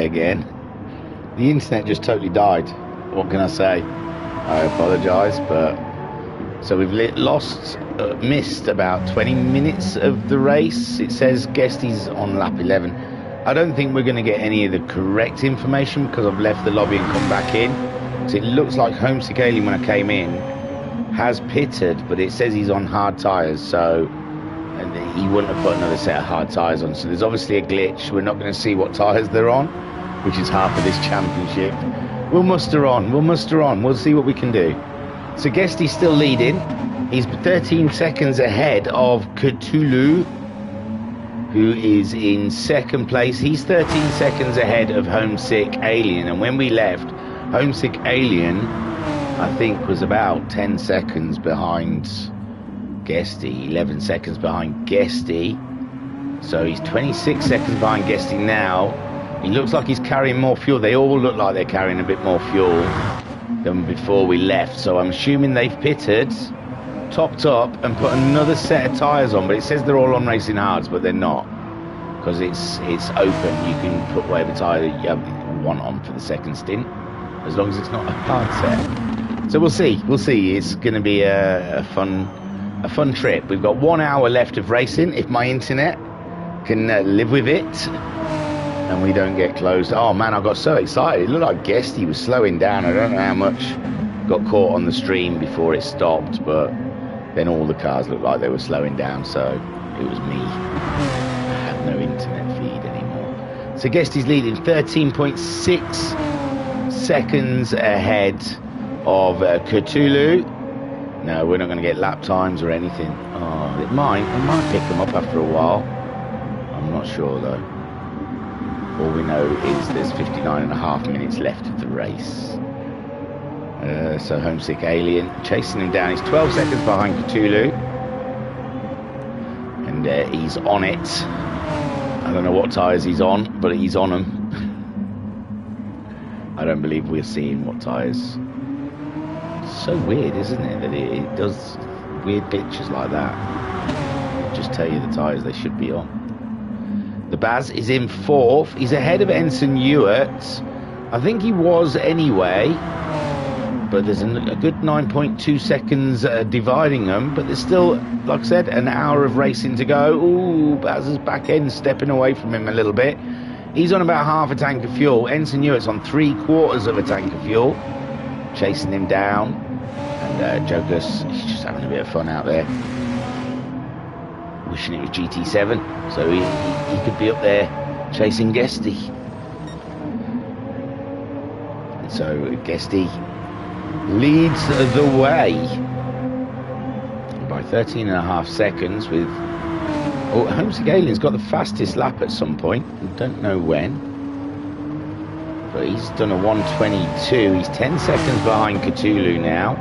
again. The internet just totally died. What can I say? I apologise, but so we've missed about 20 minutes of the race. It says Guesty's on lap 11. I don't think we're going to get any of the correct information because I've left the lobby and come back in. So it looks like Homesick Alien, when I came in, has pitted, but it says he's on hard tyres, so he wouldn't have put another set of hard tyres on. So there's obviously a glitch. We're not going to see what tyres they're on, which is half of this championship. We'll muster on. We'll see what we can do. So Guesty's still leading. He's 13 seconds ahead of Cthulhu, who is in second place. He's 13 seconds ahead of Homesick Alien. And when we left, Homesick Alien, I think, was about 10 seconds behind Guesty, 11 seconds behind Guesty. So he's 26 seconds behind Guesty now. He looks like he's carrying more fuel. They all look like they're carrying a bit more fuel than before we left. So I'm assuming they've pitted, topped up, and put another set of tyres on. But it says they're all on racing hards, but they're not, because it's open. You can put whatever tyre you want on for the second stint, as long as it's not a hard set. So we'll see. It's going to be a fun trip. We've got 1 hour left of racing, if my internet can live with it, and we don't get closed. Oh man, I got so excited. It looked like Guesty was slowing down. I don't know how much got caught on the stream before it stopped, but then all the cars looked like they were slowing down, so it was me. I have no internet feed anymore. So Guesty's leading 13.6 seconds ahead of Cthulhu. No, we're not going to get lap times or anything. Oh, it might pick them up after a while. I'm not sure though. All we know is there's 59.5 minutes left of the race. So Homesick Alien chasing him down. He's 12 seconds behind Cthulhu, and he's on it. I don't know what tyres he's on, but he's on them. I don't believe we're seeing what tyres. So weird, isn't it, that it does weird pictures like that. Just tell you the tyres they should be on. The Baz is in fourth. He's ahead of Ensign Ewart. I think he was anyway, but there's a good 9.2 seconds dividing them. But there's still, like I said, an hour of racing to go. Ooh, Baz's back end stepping away from him a little bit. He's on about half a tank of fuel. Ensign Ewart's on 3/4 of a tank of fuel, chasing him down. And Joker's, he's just having a bit of fun out there. Wishing it was GT7, so he could be up there chasing Guesty. And so Guesty leads the way by 13.5 seconds with... Oh, Homesick Alien's got the fastest lap at some point. I don't know when. But he's done a 1:22. He's 10 seconds behind Cthulhu now.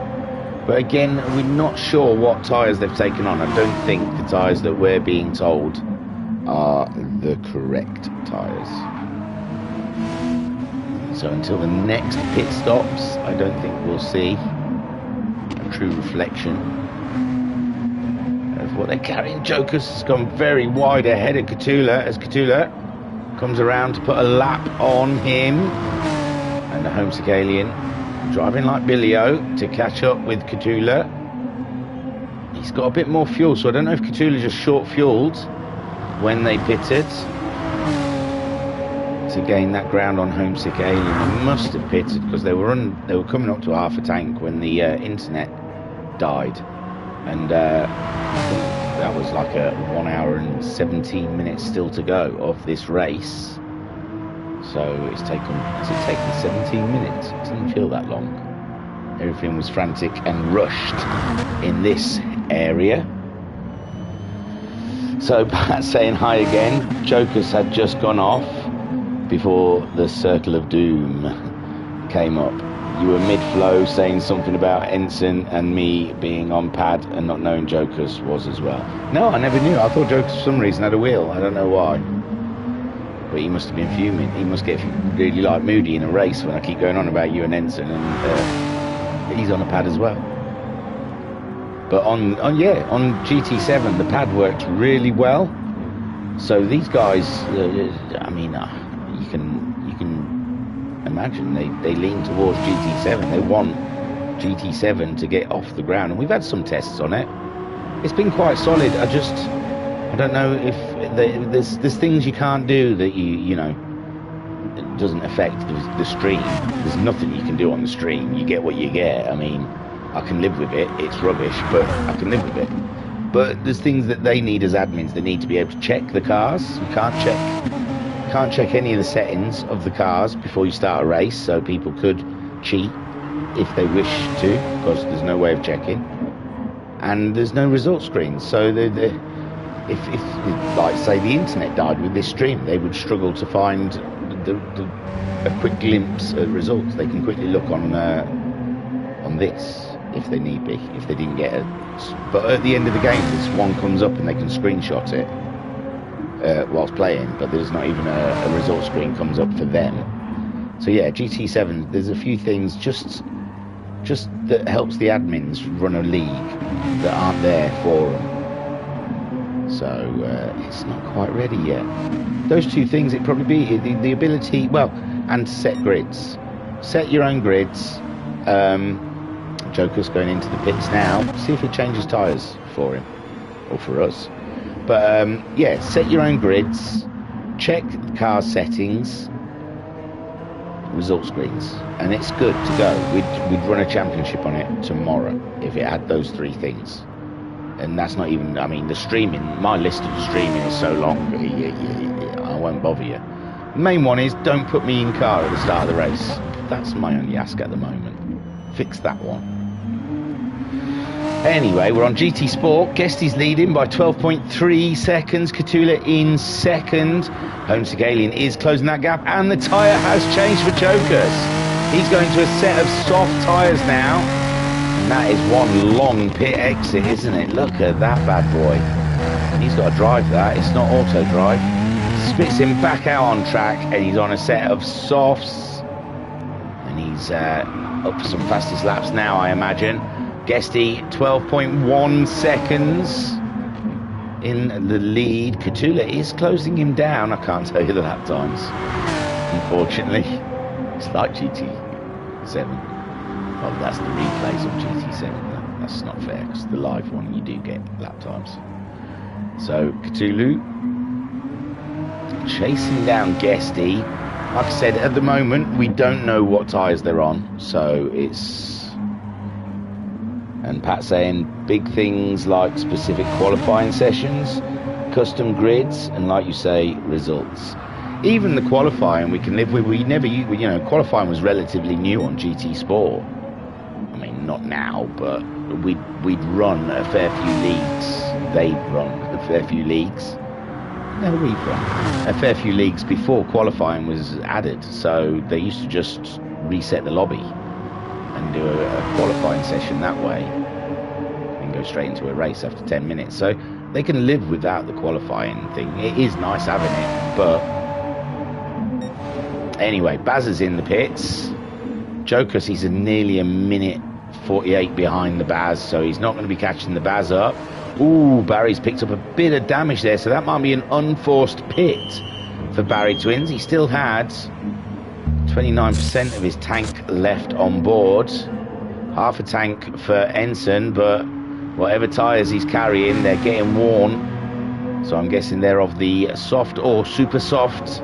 But again, we're not sure what tyres they've taken on. I don't think the tyres that we're being told are the correct tyres. So until the next pit stops, I don't think we'll see a true reflection of what they're carrying. Joker's has gone very wide ahead of Cthulhu as Cthulhu comes around to put a lap on him. And the Homesick Alien driving like Billy-O to catch up with Cthulhu. He's got a bit more fuel, so I don't know if Cthulhu just short-fueled when they pitted to gain that ground on Homesick Alien. He must have pitted because they were coming up to half a tank when the internet died, and that was like a 1 hour and 17 minutes still to go of this race. So has it taken 17 minutes? It doesn't feel that long. Everything was frantic and rushed in this area. So Pat's saying hi again. Joker's had just gone off before the Circle of Doom came up. You were mid-flow saying something about Ensign and me being on pad and not knowing Joker's was as well. No, I never knew. I thought Joker's for some reason had a wheel. I don't know why. But he must have been fuming. He must get really like moody in a race when I keep going on about you and Ensign, and he's on a pad as well. But on GT7 the pad works really well. So these guys, I mean, you can imagine they lean towards GT7. They want GT7 to get off the ground, and we've had some tests on it. It's been quite solid. I don't know if there's things you can't do that you know, it doesn't affect the stream. There's nothing you can do on the stream. You get what you get. I mean, I can live with it. It's rubbish, but I can live with it. But there's things that they need as admins. They need to be able to check the cars. You can't check any of the settings of the cars before you start a race, so people could cheat if they wish to, because there's no way of checking. And there's no result screens, so if like say the internet died with this stream, they would struggle to find a quick glimpse of results. They can quickly look on this if they need be, if they didn't get it. But at the end of the game, this one comes up and they can screenshot it whilst playing, but there's not even a result screen comes up for them. So yeah, GT7, there's a few things just that helps the admins run a league that aren't there for them. So it's not quite ready yet. Those two things, it'd probably be the ability, well, and set grids. Set your own grids. Joker's going into the pits now. See if it changes tyres for him, or for us. But yeah, set your own grids. Check the car settings. Result screens, and it's good to go. We'd run a championship on it tomorrow if it had those three things. And that's not even, I mean, the streaming, my list of streaming is so long, I won't bother you. The main one is, don't put me in car at the start of the race. That's my only ask at the moment. Fix that one. Anyway, we're on GT Sport. Guesty's leading by 12.3 seconds. Catula in second. Home Segalian is closing that gap, and the tyre has changed for Jokers. He's going to a set of soft tyres now. And that is one long pit exit, isn't it? Look at that bad boy. He's got to drive that. It's not auto drive. Spits him back out on track, and he's on a set of softs. And he's up for some fastest laps now, I imagine. Guesty, 12.1 seconds in the lead. Catula is closing him down. I can't tell you the lap times, unfortunately. It's like GT7. Oh, that's the replays of GT7. That's not fair, because the live one you do get lap times. So Cthulhu chasing down Guesty. Like I said, at the moment we don't know what tyres they're on, so it's, and Pat saying big things like specific qualifying sessions, custom grids, and like you say, results. Even the qualifying we can live with. We never, you know, qualifying was relatively new on GT Sport. I mean, not now, but we'd run a fair few leagues. They'd run a fair few leagues. No, we'd run a fair few leagues before qualifying was added. So they used to just reset the lobby and do a qualifying session that way, and go straight into a race after 10 minutes. So they can live without the qualifying thing. It is nice having it, but anyway, Baz is in the pits. Jokers, he's nearly a minute 48 behind the Baz, so he's not going to be catching the Baz up. Ooh, Barry's picked up a bit of damage there, so that might be an unforced pit for Barry Twins. He still had 29% of his tank left on board. Half a tank for Ensign, but whatever tyres he's carrying, they're getting worn. So I'm guessing they're of the soft or super soft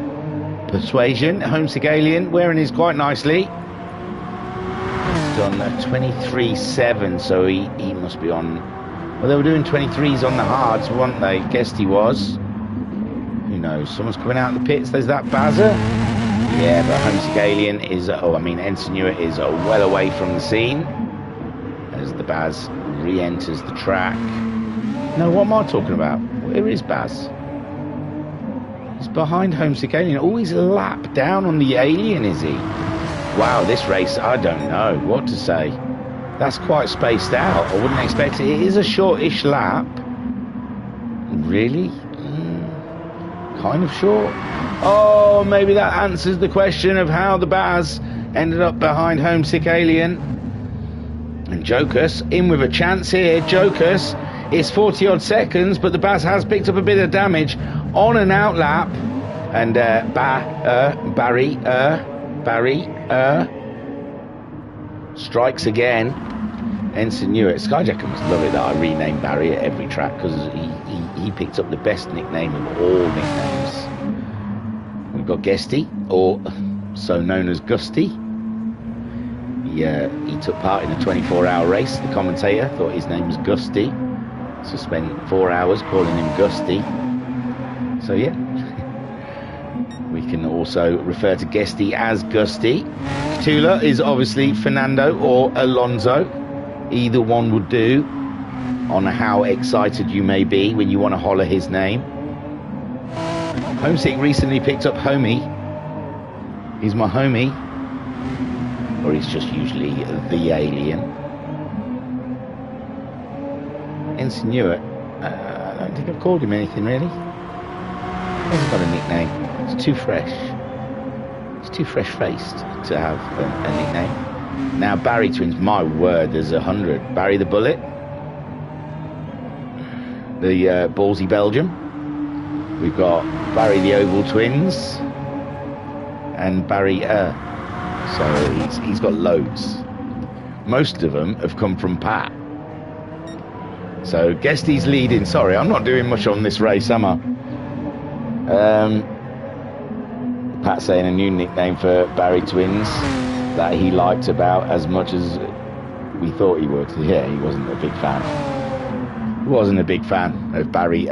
persuasion. Home Segalian wearing his quite nicely. He's done 23.7, so he must be on. Well, they were doing 23s on the hards, weren't they? Guessed he was. Who knows? Someone's coming out of the pits. There's that Bazza. Yeah, but Home Segalian is, Ensign is well away from the scene as the Baz re-enters the track. No, what am I talking about? Where is Baz? He's behind Home Segalian. Oh, he's a lap down on the Alien, is he? Wow, this race, I don't know what to say. That's quite spaced out. I wouldn't expect it. It is a shortish lap. Really? Kind of short. Oh, maybe that answers the question of how the Baz ended up behind Home Segalian. And Jokers in with a chance here. Jokers is 40 odd seconds, but the Baz has picked up a bit of damage on an out lap. And Barry Barry strikes again. Ensign Newitt. Skyjacker must love it that I rename Barry at every track, because he picked up the best nickname of all nicknames. We've got Guesty, or so known as Gusty. He took part in a 24-hour race. The commentator thought his name was Gusty, so spent 4 hours calling him Gusty. So yeah, we can also refer to Guesty as Gusty. Catula is obviously Fernando or Alonso. Either one would do, on how excited you may be when you want to holler his name. Homesick recently picked up Homie. He's my homie. Or he's just usually the alien. Ensign Newitt. I don't think I've called him anything really. He hasn't got a nickname. It's too fresh. He's too fresh-faced to have a nickname. Now Barry Twins, my word, there's 100. Barry the Bullet, the ballsy Belgium. We've got Barry the Oval Twins, and Barry so he's got loads. Most of them have come from Pat. So Guesty's leading. Sorry, I'm not doing much on this race, am I? Pat saying a new nickname for Barry Twins that he liked about as much as we thought he would. Yeah, he wasn't a big fan. He wasn't a big fan of Barry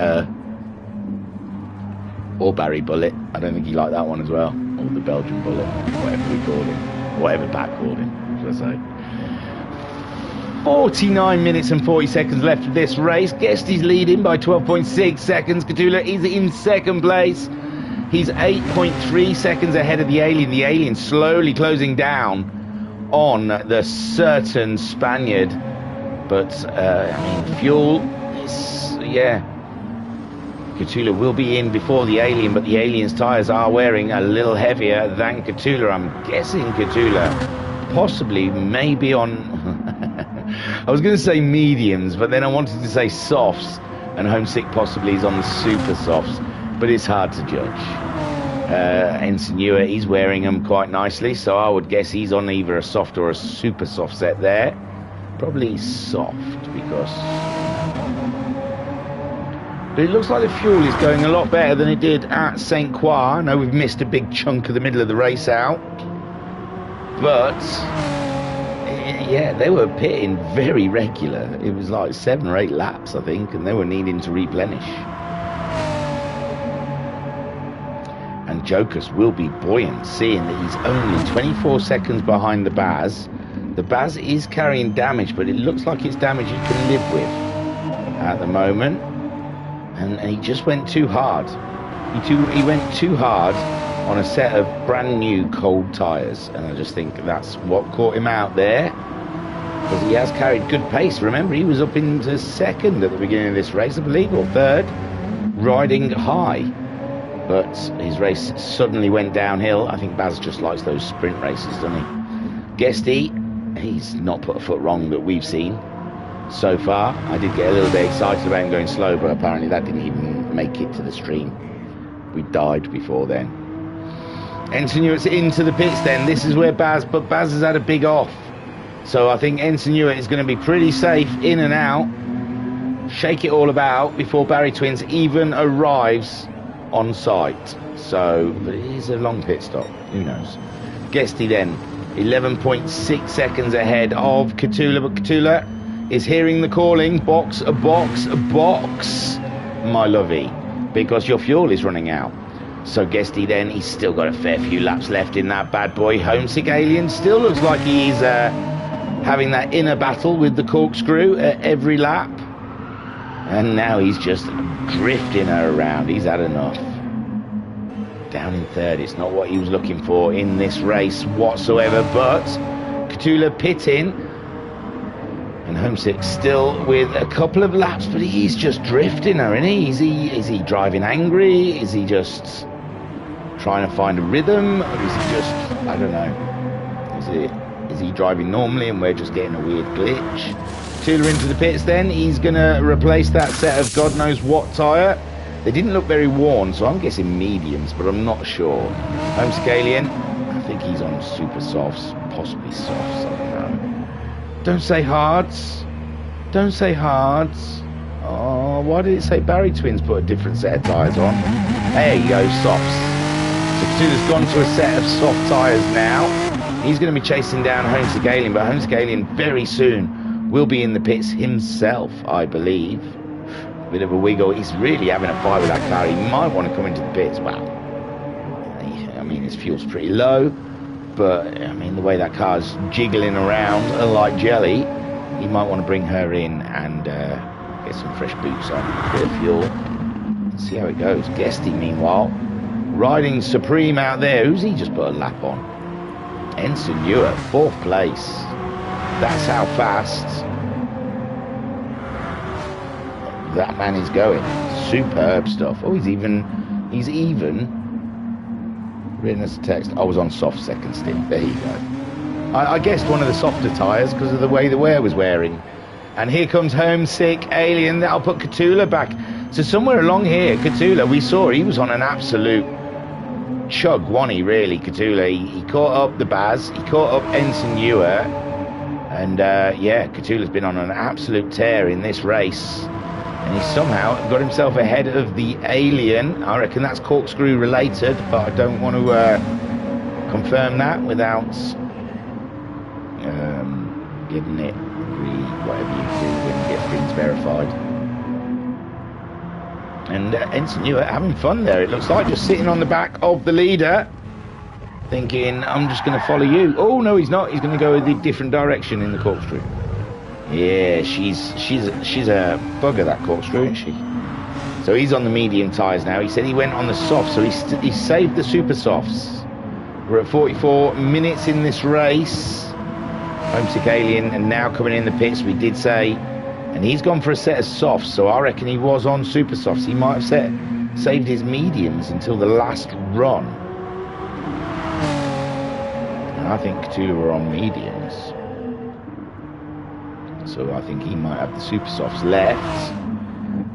or Barry Bullet. I don't think he liked that one as well. Or the Belgian Bullet, whatever we called him. Whatever Pat called him, should I say. 49 minutes and 40 seconds left of this race. Guesty's leading by 12.6 seconds. Catula is in second place. He's 8.3 seconds ahead of the Alien. The Alien slowly closing down on the certain Spaniard. But, I mean, fuel is, yeah. Catula will be in before the Alien, but the Alien's tyres are wearing a little heavier than Catula. I'm guessing Catula possibly maybe on... I was going to say mediums, but then I wanted to say softs, and Homesick possibly is on the super softs. But it's hard to judge. Ensign Newitt, he's wearing them quite nicely, so I would guess he's on either a soft or a super soft set there. Probably soft, because... But it looks like the fuel is going a lot better than it did at St. Croix. I know we've missed a big chunk of the middle of the race out. But... yeah, they were pitting very regular. It was like 7 or 8 laps, I think, and they were needing to replenish. And Jokas will be buoyant, seeing that he's only 24 seconds behind the Baz. The Baz is carrying damage, but it looks like it's damage he can live with at the moment. And he just went too hard. He went too hard on a set of brand new cold tyres, and I just think that's what caught him out there, because he has carried good pace. Remember, he was up into second at the beginning of this race, I believe, or third, riding high. But his race suddenly went downhill. I think Baz just likes those sprint races, doesn't he? Guesty, he's not put a foot wrong that we've seen so far. I did get a little bit excited about him going slow, but apparently that didn't even make it to the stream. We died before then. Ensign Newitt's into the pits then. This is where Baz has had a big off. So I think Ensign Newitt is going to be pretty safe in and out. Shake it all about before Barry Twins even arrives on site. So, but it is a long pit stop. Who knows? Guesty then, 11.6 seconds ahead of Catula. But Catula is hearing the calling. Box, a box, a box, my lovey, because your fuel is running out. So Guesty then, he's still got a fair few laps left in that bad boy. Homesick Alien still looks like he's having that inner battle with the corkscrew at every lap. And now he's just drifting her around. He's had enough. Down in third. It's not what he was looking for in this race whatsoever. But Catula pitting. And Homesick still with a couple of laps, but he's just drifting her, isn't he? Is he driving angry? Is he just trying to find a rhythm? Or is he just, I don't know. Is he driving normally and we're just getting a weird glitch? Catula into the pits then. He's going to replace that set of God knows what tyre. They didn't look very worn, so I'm guessing mediums, but I'm not sure. Homesick Alien, I think think he's on super softs, possibly softs, I don't know. Don't say hards. Don't say hards. Oh, why did it say Barry Twins put a different set of tyres on? There you go, softs. So Catula's gone to a set of soft tyres now. He's going to be chasing down Homesick Alien, but Homesick Alien very soon will be in the pits himself, I believe. Bit of a wiggle. He's really having a fight with that car. He might want to come into the pits. Well, I mean, his fuel's pretty low, but I mean, the way that car's jiggling around like jelly, he might want to bring her in and get some fresh boots on, a bit of fuel. Let's see how it goes. Guesty, meanwhile, riding supreme out there. Who's he just put a lap on? Ensign Ewart, 4th place. That's how fast that man is going. Superb stuff. Oh, he's even written us a text. I was on soft second stint. There you go. I guessed one of the softer tyres because of the way the wear was wearing. And here comes Homesick Alien. That'll put Catula back. So somewhere along here, Catula, we saw he was on an absolute chug, wasn't he, really, Catula? He caught up the Baz. He caught up Ensign Ewart. And, yeah, Catula's been on an absolute tear in this race. And he somehow got himself ahead of the Alien. I reckon that's corkscrew related, but I don't want to confirm that without getting it whatever you do when you get things verified. And Ensign Ewart having fun there, it looks like, just sitting on the back of the leader, thinking, I'm just going to follow you. Oh, no, he's not. He's going to go a different direction in the corkscrew. Yeah, she's a bugger, that corkscrew, isn't she? So he's on the medium tyres now. He said he went on the soft, so he saved the super softs. We're at 44 minutes in this race. Homesick Alien, and now coming in the pits, we did say, and he's gone for a set of softs, so I reckon he was on super softs. He might have saved his mediums until the last run. And I think Catula were on mediums. So I think he might have the super softs left.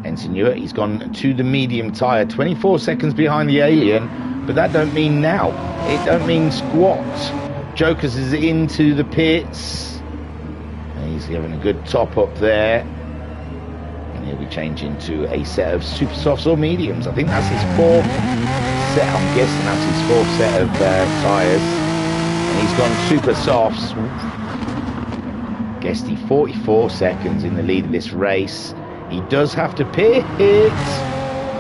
Ensign Ewart, he's gone to the medium tyre, 24 seconds behind the Alien, but that don't mean now. It don't mean squat. Jokers is into the pits. And he's having a good top up there. And he'll be changing to a set of super softs or mediums. I think that's his 4th set. I'm guessing that's his 4th set of tyres. And he's gone super softs. Guesty 44 seconds in the lead of this race. He does have to pit,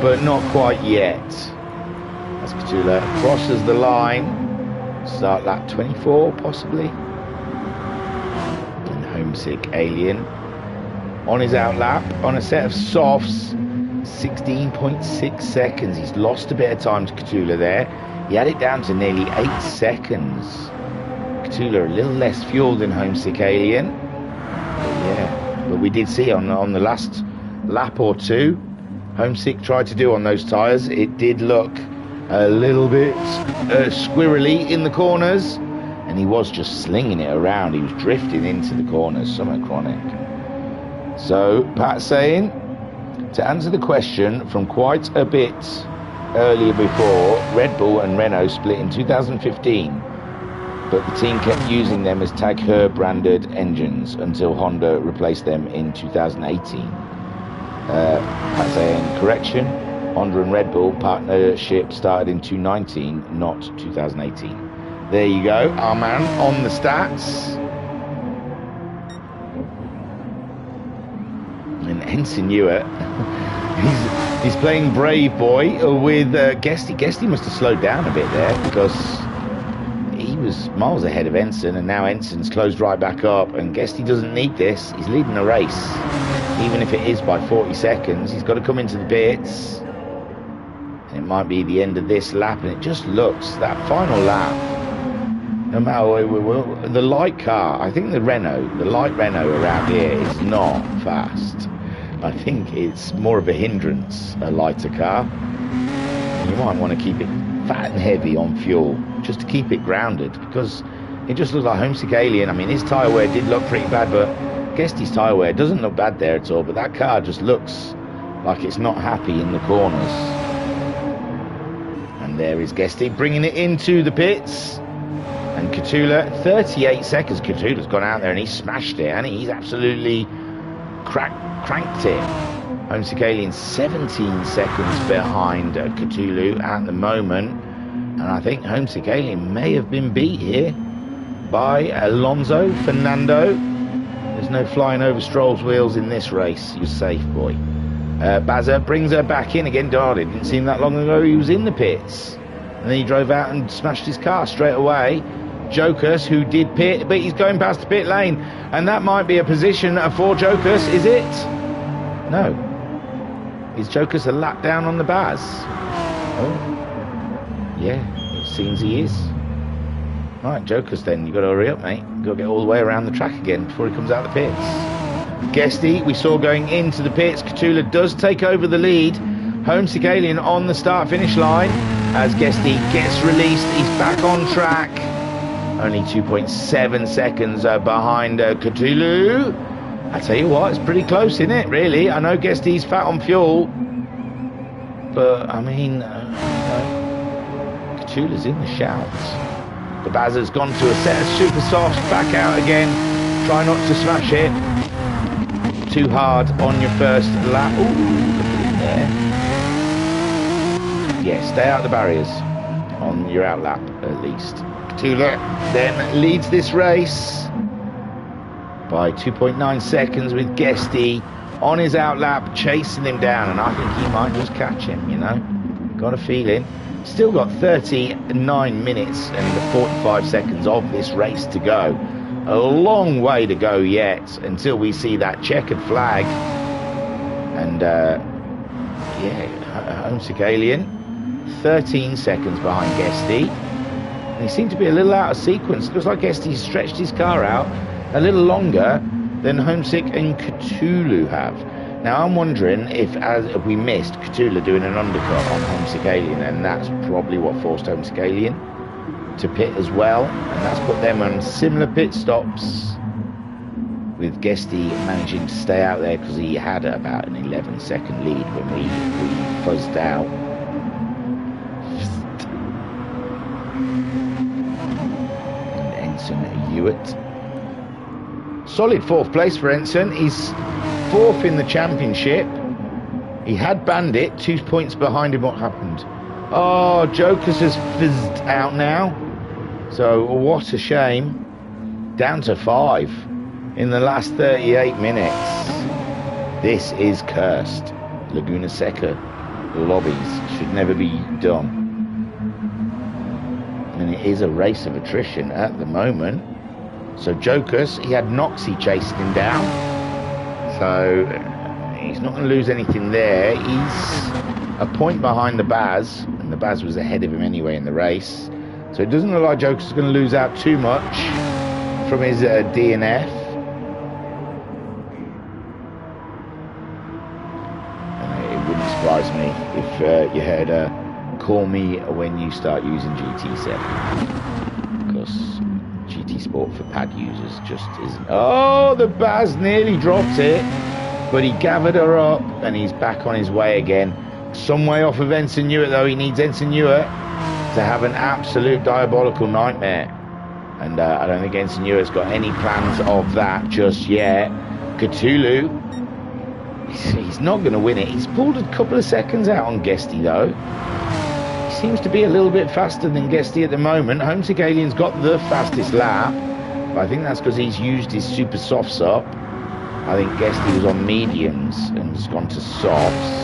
but not quite yet. As Catula crosses the line. Start lap 24, possibly. And Homesick Alien on his out lap, on a set of softs, 16.6 seconds. He's lost a bit of time to Catula there. He had it down to nearly 8 seconds. Catula a little less fuel than Homesick Alien. But we did see on the last lap or two, Homesick tried to do on those tyres. It did look a little bit squirrely in the corners, and he was just slinging it around. He was drifting into the corners, something chronic. So Pat's saying, to answer the question from quite a bit earlier before, Red Bull and Renault split in 2015. But the team kept using them as Tag Heuer branded engines until Honda replaced them in 2018. Pat saying, correction, Honda and Red Bull partnership started in 2019, not 2018. There you go, our man on the stats. And Ensign Ewart, he's playing brave boy with Guesty. Guesty must have slowed down a bit there because he was miles ahead of Ensign, and now Ensign's closed right back up, and Guesty doesn't need this. He's leading the race, even if it is by 40 seconds. He's got to come into the pits, and it might be the end of this lap, and it just looks, that final lap, no matter the light car, I think the light Renault around here is not fast. I think it's more of a hindrance, a lighter car. You might want to keep it fat and heavy on fuel just to keep it grounded, because it just looks like Homesick Alien. I mean, his tyre wear did look pretty bad, but Guesty's tyre wear doesn't look bad there at all, but that car just looks like it's not happy in the corners. And there is Guesty bringing it into the pits. And Cthulhu, 38 seconds. Cthulhu's gone out there and he's smashed it, and he's absolutely cranked it. Homesick Alien 17 seconds behind Cthulhu at the moment, and I think Homesick Alien may have been beat here by Alonso Fernando. There's no flying over Stroll's wheels in this race. You're safe, boy. Bazza brings her back in again. God, it didn't seem that long ago he was in the pits, and then he drove out and smashed his car straight away. Jokus, who did pit, but he's going past the pit lane, and that might be a position for Jokus. Is it? No. Is Jokus a lap down on the Baz? Oh, yeah, it seems he is. Right, Jokus then, you've got to hurry up, mate. You've got to get all the way around the track again before he comes out of the pits. Guesty, we saw going into the pits. Cthulhu does take over the lead. Homesick Alien on the start-finish line as Guesty gets released. He's back on track. Only 2.7 seconds behind Cthulhu. I tell you what, it's pretty close, isn't it, really? I know Guesty's fat on fuel, but, I mean, Cthulhu's in the shouts. The Bazza's gone to a set of super softs, back out again. Try not to smash it too hard on your first lap. Ooh, look at it there. Yeah, stay out the barriers on your out lap, at least. Cthulhu then leads this race by 2.9 seconds with Guesty on his out lap, chasing him down, and I think he might just catch him, you know. Got a feeling. Still got 39 minutes and 45 seconds of this race to go. A long way to go yet until we see that checkered flag. And yeah, Homesick Alien 13 seconds behind Guesty. And he seemed to be a little out of sequence. Looks like Guesty stretched his car out a little longer than Homesick and Cthulhu have. Now I'm wondering if, as we missed Cthulhu doing an undercut on Homesick Alien, and that's probably what forced Homesick Alien to pit as well, and that's put them on similar pit stops, with Guesty managing to stay out there because he had about an 11-second lead when we fuzzed out. And Ensign Hewitt. Solid fourth place for Ensign. He's fourth in the championship. He had Bandit 2 points behind him. What happened? Oh, Jokus has fizzed out now. So what a shame. Down to 5 in the last 38 minutes. This is cursed. Laguna Seca lobbies should never be done. And it is a race of attrition at the moment. So Jokus, he had Noxie chasing him down. So he's not going to lose anything there. He's a point behind the Baz, and the Baz was ahead of him anyway in the race. So it doesn't look like Jokus is going to lose out too much from his DNF. It wouldn't surprise me if you heard call me when you start using GT7. Because GT Sport for pad users just isn't. Oh, the Baz nearly dropped it, but he gathered her up and he's back on his way again. Some way off of Ensign Hewitt though. He needs Ensign Hewitt to have an absolute diabolical nightmare, and I don't think Ensign Hewitt's got any plans of that just yet. Cthulhu, he's not going to win it. He's pulled a couple of seconds out on Guesty though. He seems to be a little bit faster than Guesty at the moment. Homesick Alien's got the fastest lap, but I think that's because he's used his super softs up. I think Guesty was on mediums and has gone to softs.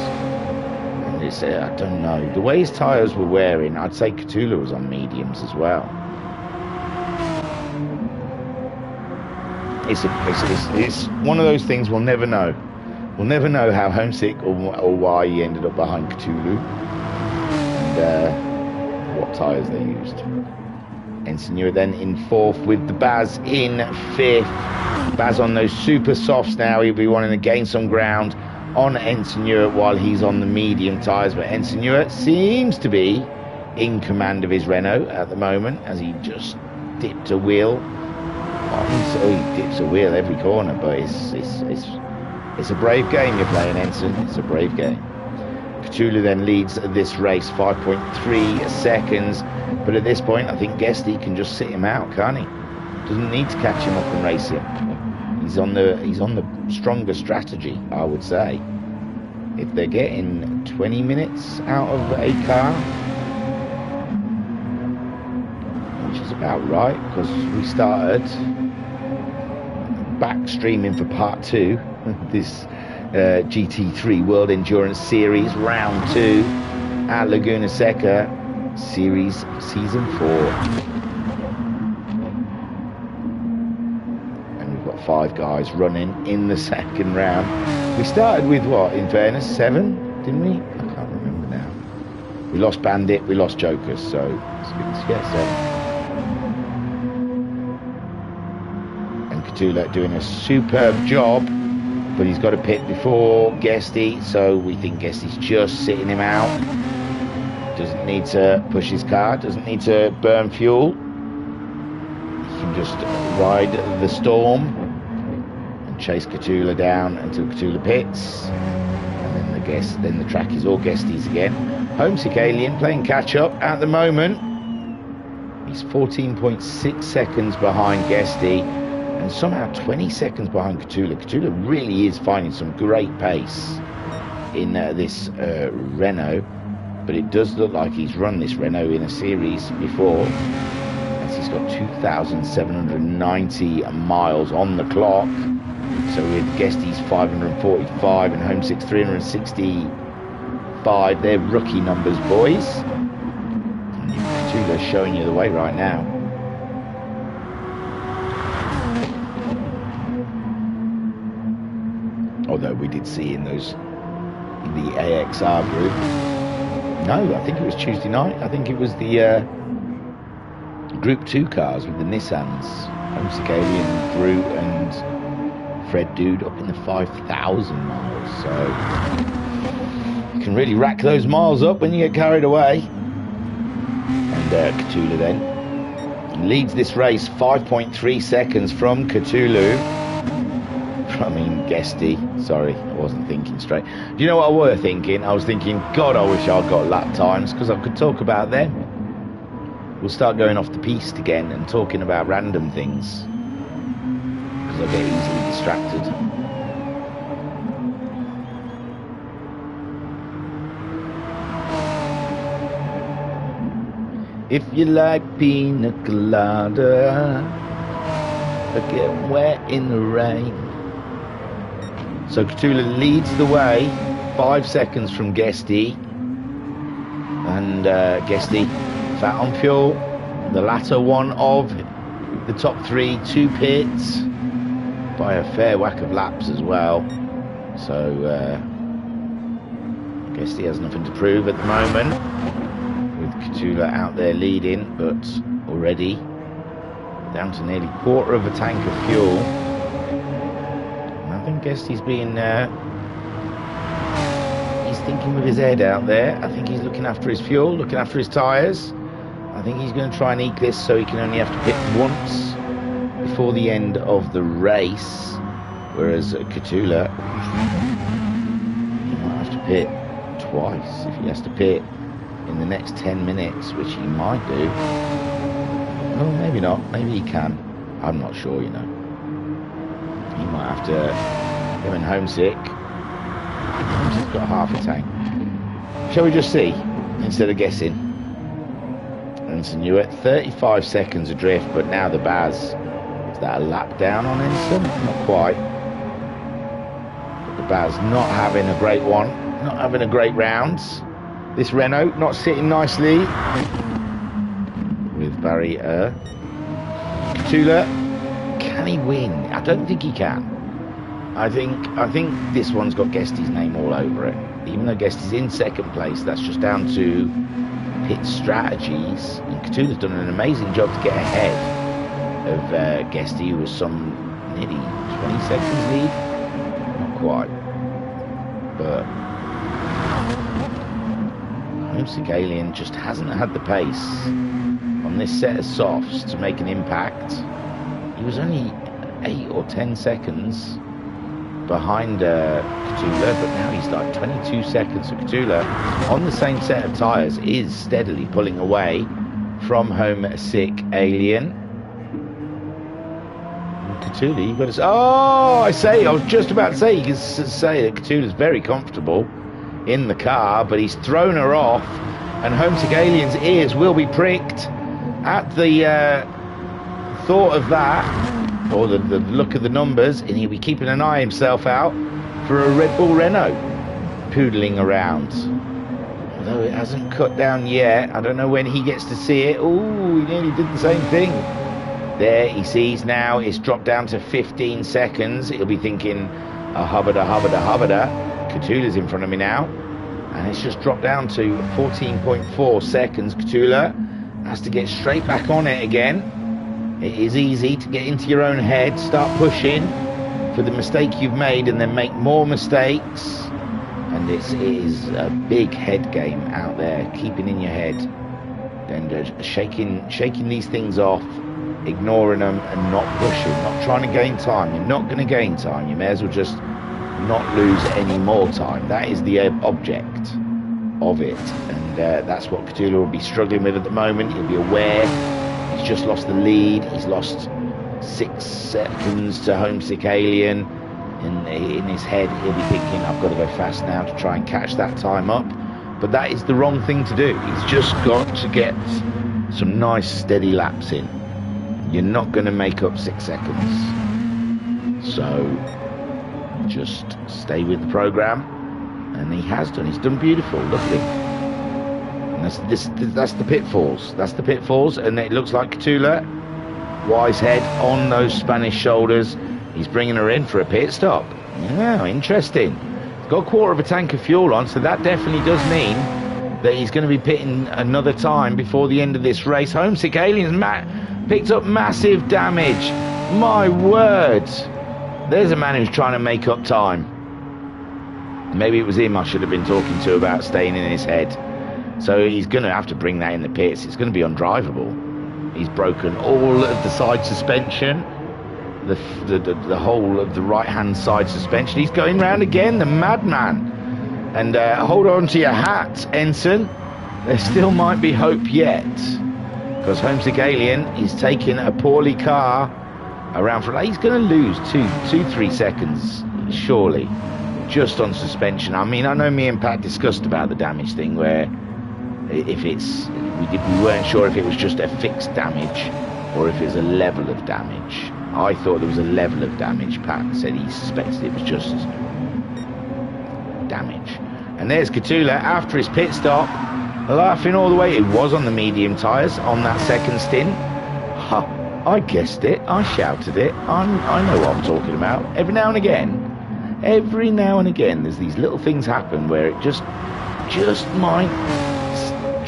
And it's, I don't know. The way his tyres were wearing, I'd say Cthulhu was on mediums as well. It's one of those things we'll never know. We'll never know how Homesick or why he ended up behind Cthulhu. And what tyres they used. Ensign Hewitt then in fourth with the Baz in fifth. Baz on those super softs now. He'll be wanting to gain some ground on Ensign Hewitt while he's on the medium tyres. But Ensign Hewitt seems to be in command of his Renault at the moment as he just dipped a wheel. So he dips a wheel every corner, but it's a brave game you're playing, Ensign. It's a brave game. Cthulhu then leads this race 5.3 seconds. But at this point, I think Guesty can just sit him out, can't he? Doesn't need to catch him up and race him. He's on the stronger strategy, I would say. If they're getting 20 minutes out of a car, which is about right, because we started back streaming for part 2 of this GT3 World Endurance Series round 2 at Laguna Seca Series Season 4. And we've got 5 guys running in the second round. We started with what, in fairness, 7, didn't we? I can't remember now. We lost Bandit, we lost Jokers, so it's 7. And Catula doing a superb job, but he's got to pit before Guesty, so we think Guesty's just sitting him out. Doesn't need to push his car, doesn't need to burn fuel. He can just ride the storm and chase Catula down until Catula pits. And then the track is all Guesty's again. Homesick Alien playing catch up at the moment. He's 14.6 seconds behind Guesty and somehow 20 seconds behind Catula. Catula really is finding some great pace in this Renault. But it does look like he's run this Renault in a series before, as he's got 2,790 miles on the clock. So with Guesty's 545 and Homesick's 365, they're rookie numbers, boys. And Catula showing you the way right now. Although we did see in the AXR group. No, I think it was Tuesday night. I think it was the Group 2 cars with the Nissans. Homesick Alien, Groot and Fred Dude up in the 5,000 miles. So you can really rack those miles up when you get carried away. And Catula then leads this race 5.3 seconds from Catulu. I mean, Guesty. Sorry, I wasn't thinking straight. Do you know what I was thinking? I was thinking, God, I wish I'd got lap times, because I could talk about them. We'll start going off the piste again and talking about random things, because I get easily distracted. If you like pina colada, get wet in the rain. So Catula leads the way, 5 seconds from Guesty. And Guesty, fat on fuel, the latter one of the top 3 to pits by a fair whack of laps as well. So Guesty has nothing to prove at the moment, with Catula out there leading, but already down to nearly quarter of a tank of fuel. I think Guesty's being he's thinking with his head out there. I think he's looking after his fuel, looking after his tyres. I think he's going to try and eke this so he can only have to pit once before the end of the race, whereas Catula, he might have to pit twice if he has to pit in the next 10 minutes, which he might do. Oh, maybe not, maybe he can, I'm not sure, you know. He might have to, him and Homesick. Homesick's got half a tank. Shall we just see, instead of guessing? Ensign, you at 35 seconds adrift, but now the Baz. Is that a lap down on Ensign? Not quite. But the Baz not having a great one, not having a great round. This Renault not sitting nicely with Barry Catula. Can he win? I don't think he can. I think this one's got Guesty's name all over it. Even though Guesty's in second place, that's just down to pit strategies. And Catula's done an amazing job to get ahead of Guesty, who was some nearly 20 seconds lead. Not quite. But Homesick Alien just hasn't had the pace on this set of softs to make an impact. He was only 8 or 10 seconds behind Catula, but now he's like 22 seconds. So Catula, on the same set of tyres, is steadily pulling away from Homesick Alien. Cthulhu, you've got to... Oh, I was just about to say, you can say that Cthulhu's very comfortable in the car, but he's thrown her off, and Homesick Alien's ears will be pricked at the thought of that, or the look of the numbers, and he'll be keeping an eye himself out for a Red Bull Renault poodling around. Although it hasn't cut down yet, I don't know when he gets to see it. Oh, he nearly did the same thing. There, he sees now it's dropped down to 15 seconds. He'll be thinking, a hubba-da, hubba-da, hubba-da. Cthulhu's in front of me now. And it's just dropped down to 14.4 seconds. Cthulhu has to get straight back on it again. It is easy to get into your own head, start pushing for the mistake you've made, and then make more mistakes. And it is a big head game out there, keeping in your head. And shaking these things off, ignoring them and not pushing, not trying to gain time. You're not going to gain time. You may as well just not lose any more time. That is the object of it, and that's what Cthulhu will be struggling with at the moment. He'll be aware he's just lost the lead. He's lost 6 seconds to Homesick Alien. In his head, he'll be thinking, I've got to go fast now to try and catch that time up. But that is the wrong thing to do. He's just got to get some nice steady laps in. You're not going to make up 6 seconds. So just stay with the program. And he has done. He's done beautiful. Look at him. And that's the pitfalls. That's the pitfalls. And it looks like Cthulhu, wise head on those Spanish shoulders. He's bringing her in for a pit stop. Yeah, interesting. He's got a quarter of a tank of fuel on, so that definitely does mean that he's going to be pitting another time before the end of this race. Homesick Alien's picked up massive damage. My word. There's a man who's trying to make up time. Maybe it was him I should have been talking to about staying in his head. So he's going to have to bring that in the pits. It's going to be undrivable. He's broken all of the side suspension. The whole of the right-hand side suspension. He's going round again, the madman. And hold on to your hat, Ensign. There still might be hope yet. Because Homesick Alien is taking a poorly car around for... He's going to lose 2-3 seconds, surely, just on suspension. I mean, I know me and Pat discussed about the damage thing, where if it's... We weren't sure if it was just a fixed damage or if it was a level of damage. I thought there was a level of damage. Pat said he suspected it was just damage. And there's Cthulhu after his pit stop, laughing all the way. It was on the medium tyres on that second stint. I guessed it. I shouted it. I know what I'm talking about. Every now and again, there's these little things happen where it just might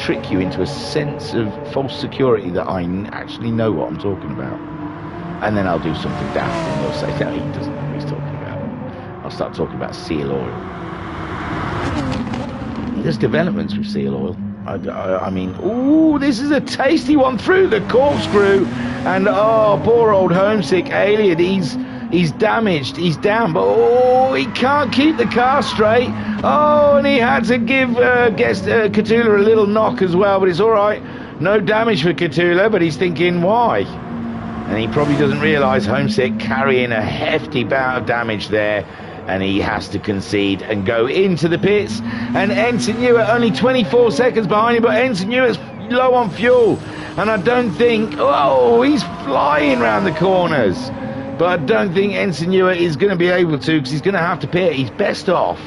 trick you into a sense of false security that I actually know what I'm talking about. And then I'll do something daft and they'll say, no, he doesn't know what he's talking about. I'll start talking about seal oil. There's developments with seal oil. I mean, ooh, this is a tasty one through the corkscrew. And, oh, poor old Homesick Alien. He's damaged. He's down. But, oh, he can't keep the car straight. Oh, and he had to give Cthulhu a little knock as well. But it's all right. No damage for Cthulhu, but he's thinking, why? And he probably doesn't realise Homesick carrying a hefty bout of damage there, and he has to concede and go into the pits. And Ensign Ewart only 24 seconds behind him, but Ensign Ewart's low on fuel, and I don't think... Oh, he's flying round the corners, but I don't think Ensign Ewart is going to be able to, because he's going to have to pit. He's best off.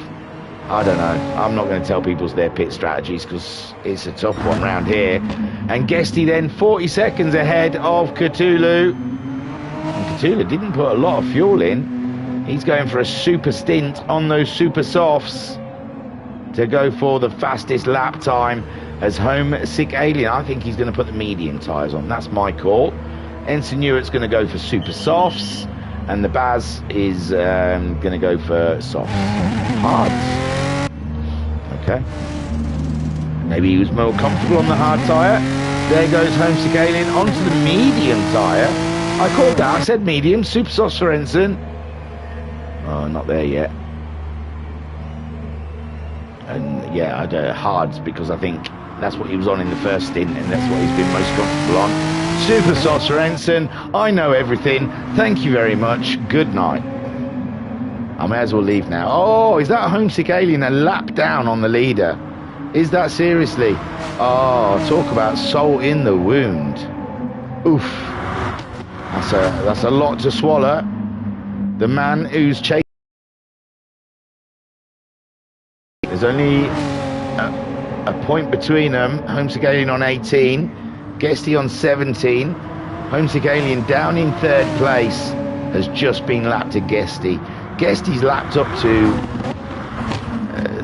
I don't know. I'm not going to tell people their pit strategies because it's a tough one round here. And Guesty then 40 seconds ahead of Cthulhu. And Cthulhu didn't put a lot of fuel in. He's going for a super stint on those super softs to go for the fastest lap time as Homesick Alien. I think he's going to put the medium tyres on. That's my call. Ensign Ewart's going to go for super softs. And the Baz is going to go for softs. Hards. Okay. Maybe he was more comfortable on the hard tyre. There goes Homesick Alien onto the medium tyre. I called that. I said medium. Super soft for Ensign. Oh, not there yet. And yeah, I do hards because I think That's what he was on in the first stint, and that's what he's been most comfortable on. Super sauce for Ensign. I know everything. Thank you very much. Good night. I may as well leave now. Oh, is that a homesick alien a lap down on the leader? Is that seriously? Oh, talk about salt in the wound. Oof. That's a lot to swallow. The man who's chasing... There's only a point between them. Homesick alien on 18. Guesty on 17. Homesick alien down in third place has just been lapped to Guesty. Guesty's lapped up to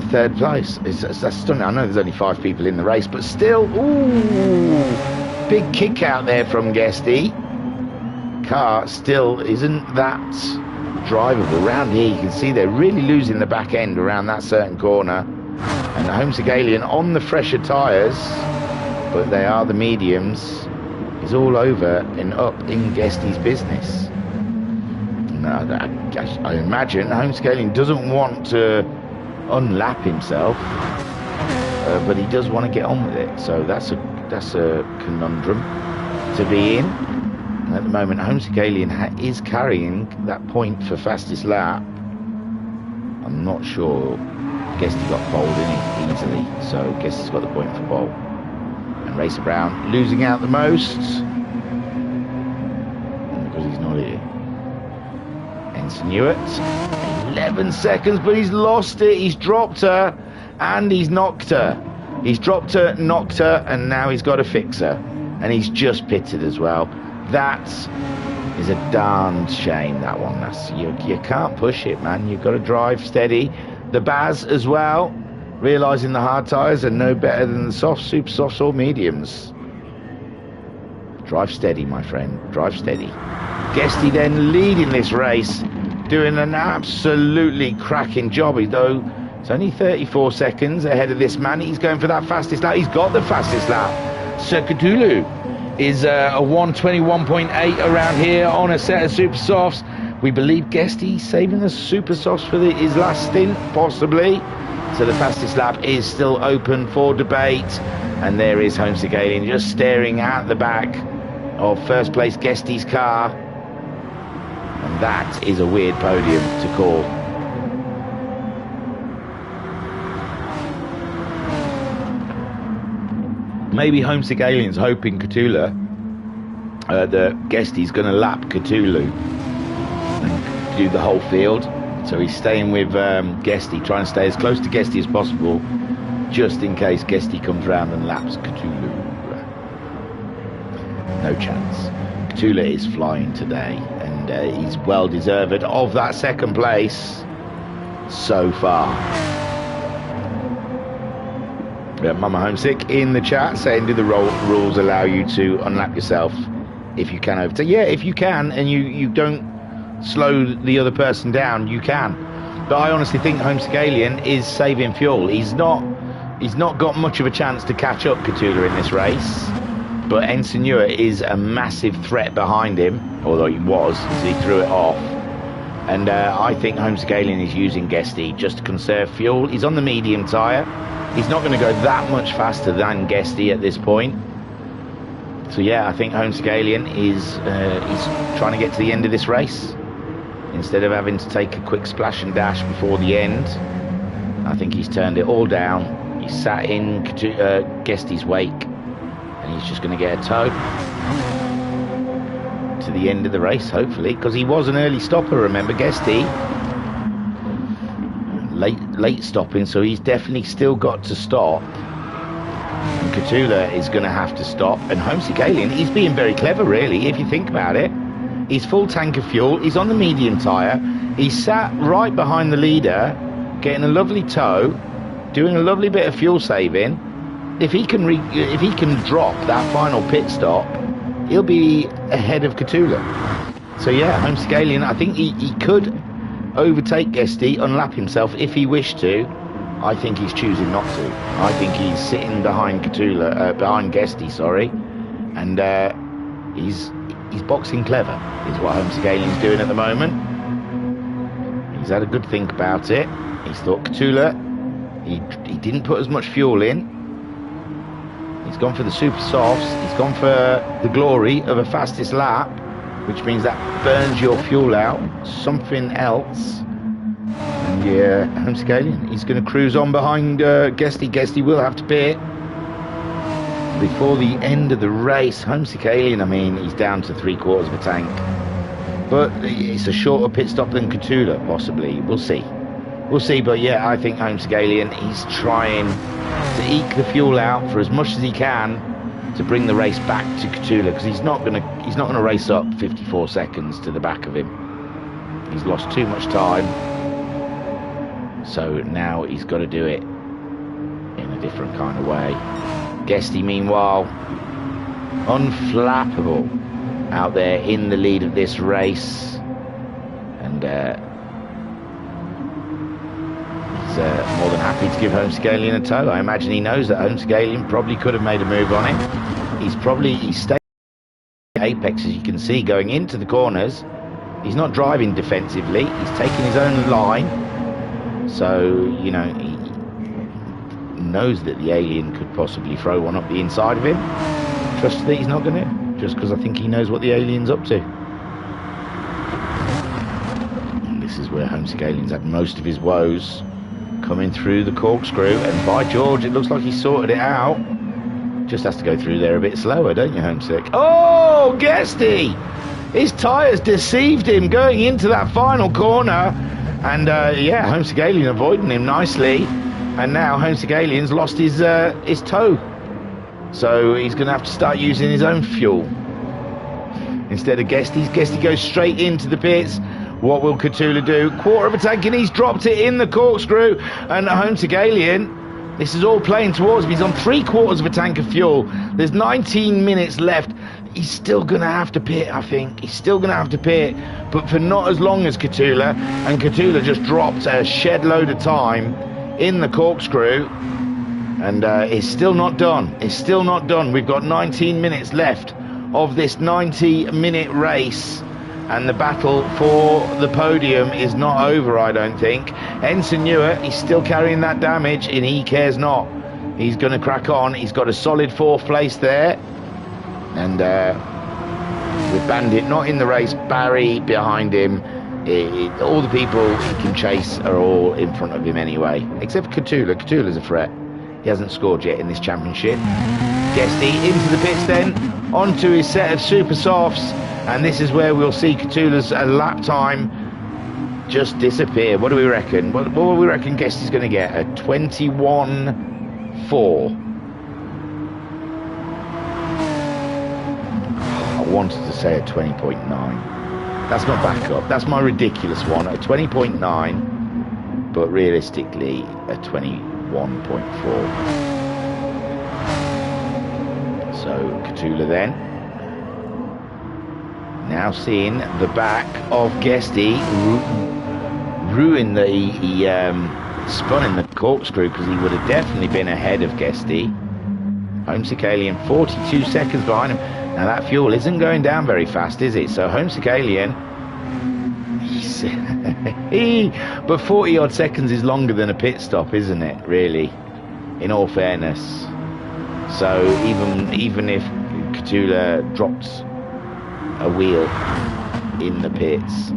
third place. That's stunning. I know there's only 5 people in the race, but still, ooh, big kick out there from Guesty. Car still isn't that drivable. Around here you can see they're really losing the back end around that certain corner, and the homesick alien on the fresher tyres, but they are the mediums, is all over and up in Guesty's business. I imagine homesick alien doesn't want to unlap himself, but he does want to get on with it, so that's a conundrum to be in. And at the moment, homesick alien is carrying that point for fastest lap. I'm not sure. Guesty got bowled in it easily, so Guesty's got the point for bowl. And Racer Brown losing out the most, and because he's not here. Ensign Hewitt, 11 seconds, but he's lost it. He's dropped her, and he's knocked her. He's dropped her, knocked her, and now he's got to fix her. And he's just pitted as well. That is a darned shame, that one. You can't push it, man. You've got to drive steady. The Baz as well, realising the hard tyres are no better than the soft, super softs or mediums. Drive steady, my friend. Drive steady. Guesty then leading this race, doing an absolutely cracking job, though it's only 34 seconds ahead of this man. He's going for that fastest lap. He's got the fastest lap. Sir Cthulhu is a 121.8 around here on a set of super softs. We believe Guesty saving the super softs for his last stint, possibly. So the fastest lap is still open for debate, and there is homesick alien just staring at the back of first place Guesty's car, and that is a weird podium to call. Maybe homesick alien's hoping Cthulhu, the Guesty's going to lap Cthulhu and do the whole field. So he's staying with Guesty, trying to stay as close to Guesty as possible, just in case Guesty comes round and laps Cthulhu. No chance. Cthulhu is flying today, and he's well deserved of that second place so far. Mama Homesick in the chat saying, do the rules allow you to unlap yourself if you can overtake? Yeah, if you can, and you don't slow the other person down, you can. But I honestly think homesick alien is saving fuel. He's not got much of a chance to catch up Cthulhu in this race, but Ensign Hewitt is a massive threat behind him, although he was, so he threw it off. And I think homesick alien is using Guesty just to conserve fuel. He's on the medium tyre. He's not going to go that much faster than Guesty at this point. So yeah, I think homesick alien is he's trying to get to the end of this race instead of having to take a quick splash and dash before the end. I think he's turned it all down. He's sat in Guesty's wake, and he's just going to get a tow to the end of the race, hopefully, because he was an early stopper, remember. Guesty late stopping, so he's definitely still got to stop, and Cthulhu is going to have to stop. And homesick alien, he's being very clever, really, if you think about it. He's full tank of fuel, he's on the medium tyre, he's sat right behind the leader, getting a lovely tow, doing a lovely bit of fuel saving. If he can drop that final pit stop, he'll be ahead of Cthulhu. So yeah, homesick alien, I think he could overtake Guesty, unlap himself if he wished to. I think he's choosing not to. I think he's sitting behind Guesty, sorry, and he's boxing clever, is what homesick alien's doing at the moment. He's had a good think about it. He's thought Cthulhu, he didn't put as much fuel in, He's gone for the super softs. He's gone for the glory of a fastest lap, which means that burns your fuel out. Something else. And yeah, Homescalian, he's going to cruise on behind Guesty. Guesty will have to pit before the end of the race. Homescalian, I mean, he's down to 3/4 of a tank. But it's a shorter pit stop than Catula, possibly. We'll see. We'll see, but yeah, I think Homescalian, he's trying to eke the fuel out for as much as he can to bring the race back to Catula, because he's not gonna race up 54 seconds to the back of him. He's lost too much time, so now he's got to do it in a different kind of way. Guesty, meanwhile, unflappable out there in the lead of this race, and he's more than happy to give Homescalian a tow. I imagine he knows that Homescalian probably could have made a move on him. He's stayed apex, as you can see, going into the corners. He's not driving defensively. He's taking his own line. So, you know, he knows that the alien could possibly throw one up the inside of him. Trust that he's not going to, just because I think he knows what the alien's up to. And this is where Homescalian's had most of his woes, coming through the corkscrew, and by George, it looks like he sorted it out. Just has to go through there a bit slower, don't you, Homesick? Oh, Guesty! His tyres deceived him going into that final corner, and yeah, Homescalian avoiding him nicely, and now Homescalian's lost his tow, so he's going to have to start using his own fuel instead of Guesty's. Guesty goes straight into the pits. What will Catula do? 1/4 of a tank, and he's dropped it in the corkscrew. And Homescalian, this is all playing towards him. He's on 3/4 of a tank of fuel. There's 19 minutes left. He's still going to have to pit, I think. He's still going to have to pit, but for not as long as Catula. And Catula just dropped a shed load of time in the corkscrew. And it's still not done. It's still not done. We've got 19 minutes left of this 90-minute race. And the battle for the podium is not over, I don't think. Ensign Newer, he's still carrying that damage, and he cares not. He's going to crack on. He's got a solid 4th place there. And with Bandit not in the race, Barry behind him, all the people he can chase are all in front of him anyway. Except Catula. Catula's a threat. He hasn't scored yet in this championship. Guesty into the pits then, onto his set of super softs. And this is where we'll see Catula's lap time just disappear. What do we reckon? What do we reckon Guesty's going to get? A 21.4. I wanted to say a 20.9. That's my backup. That's my ridiculous one. A 20.9, but realistically a 21.4. So Catula then. Now seeing the back of Guesty ruin that he spun in the corkscrew, because he would have definitely been ahead of Guesty. Homescalian 42 seconds behind him. Now that fuel isn't going down very fast, is it? So Homescalian, but 40 odd seconds is longer than a pit stop, isn't it, really, in all fairness? So even if Catula drops a wheel in the pits,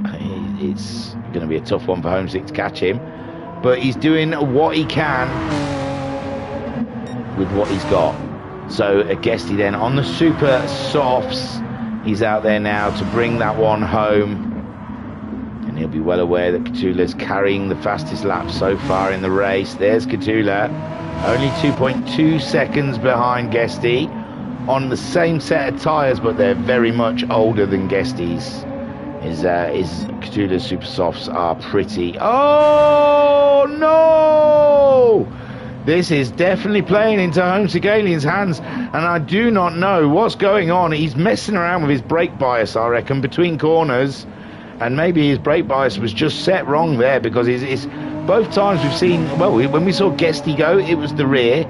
it's going to be a tough one for Homesick to catch him, but he's doing what he can with what he's got. So Guesty then on the super softs, he's out there now to bring that one home, and he'll be well aware that Catula's carrying the fastest lap so far in the race. There's Catula, only 2.2 seconds behind Guesty on the same set of tyres, but they're very much older than Guesty's. His Catula's super softs are pretty. Oh no! This is definitely playing into Homescalian's hands, and I do not know what's going on. He's messing around with his brake bias, I reckon, between corners, and maybe his brake bias was just set wrong there, because it's both times we've seen, well, when we saw Guesty go, it was the rear,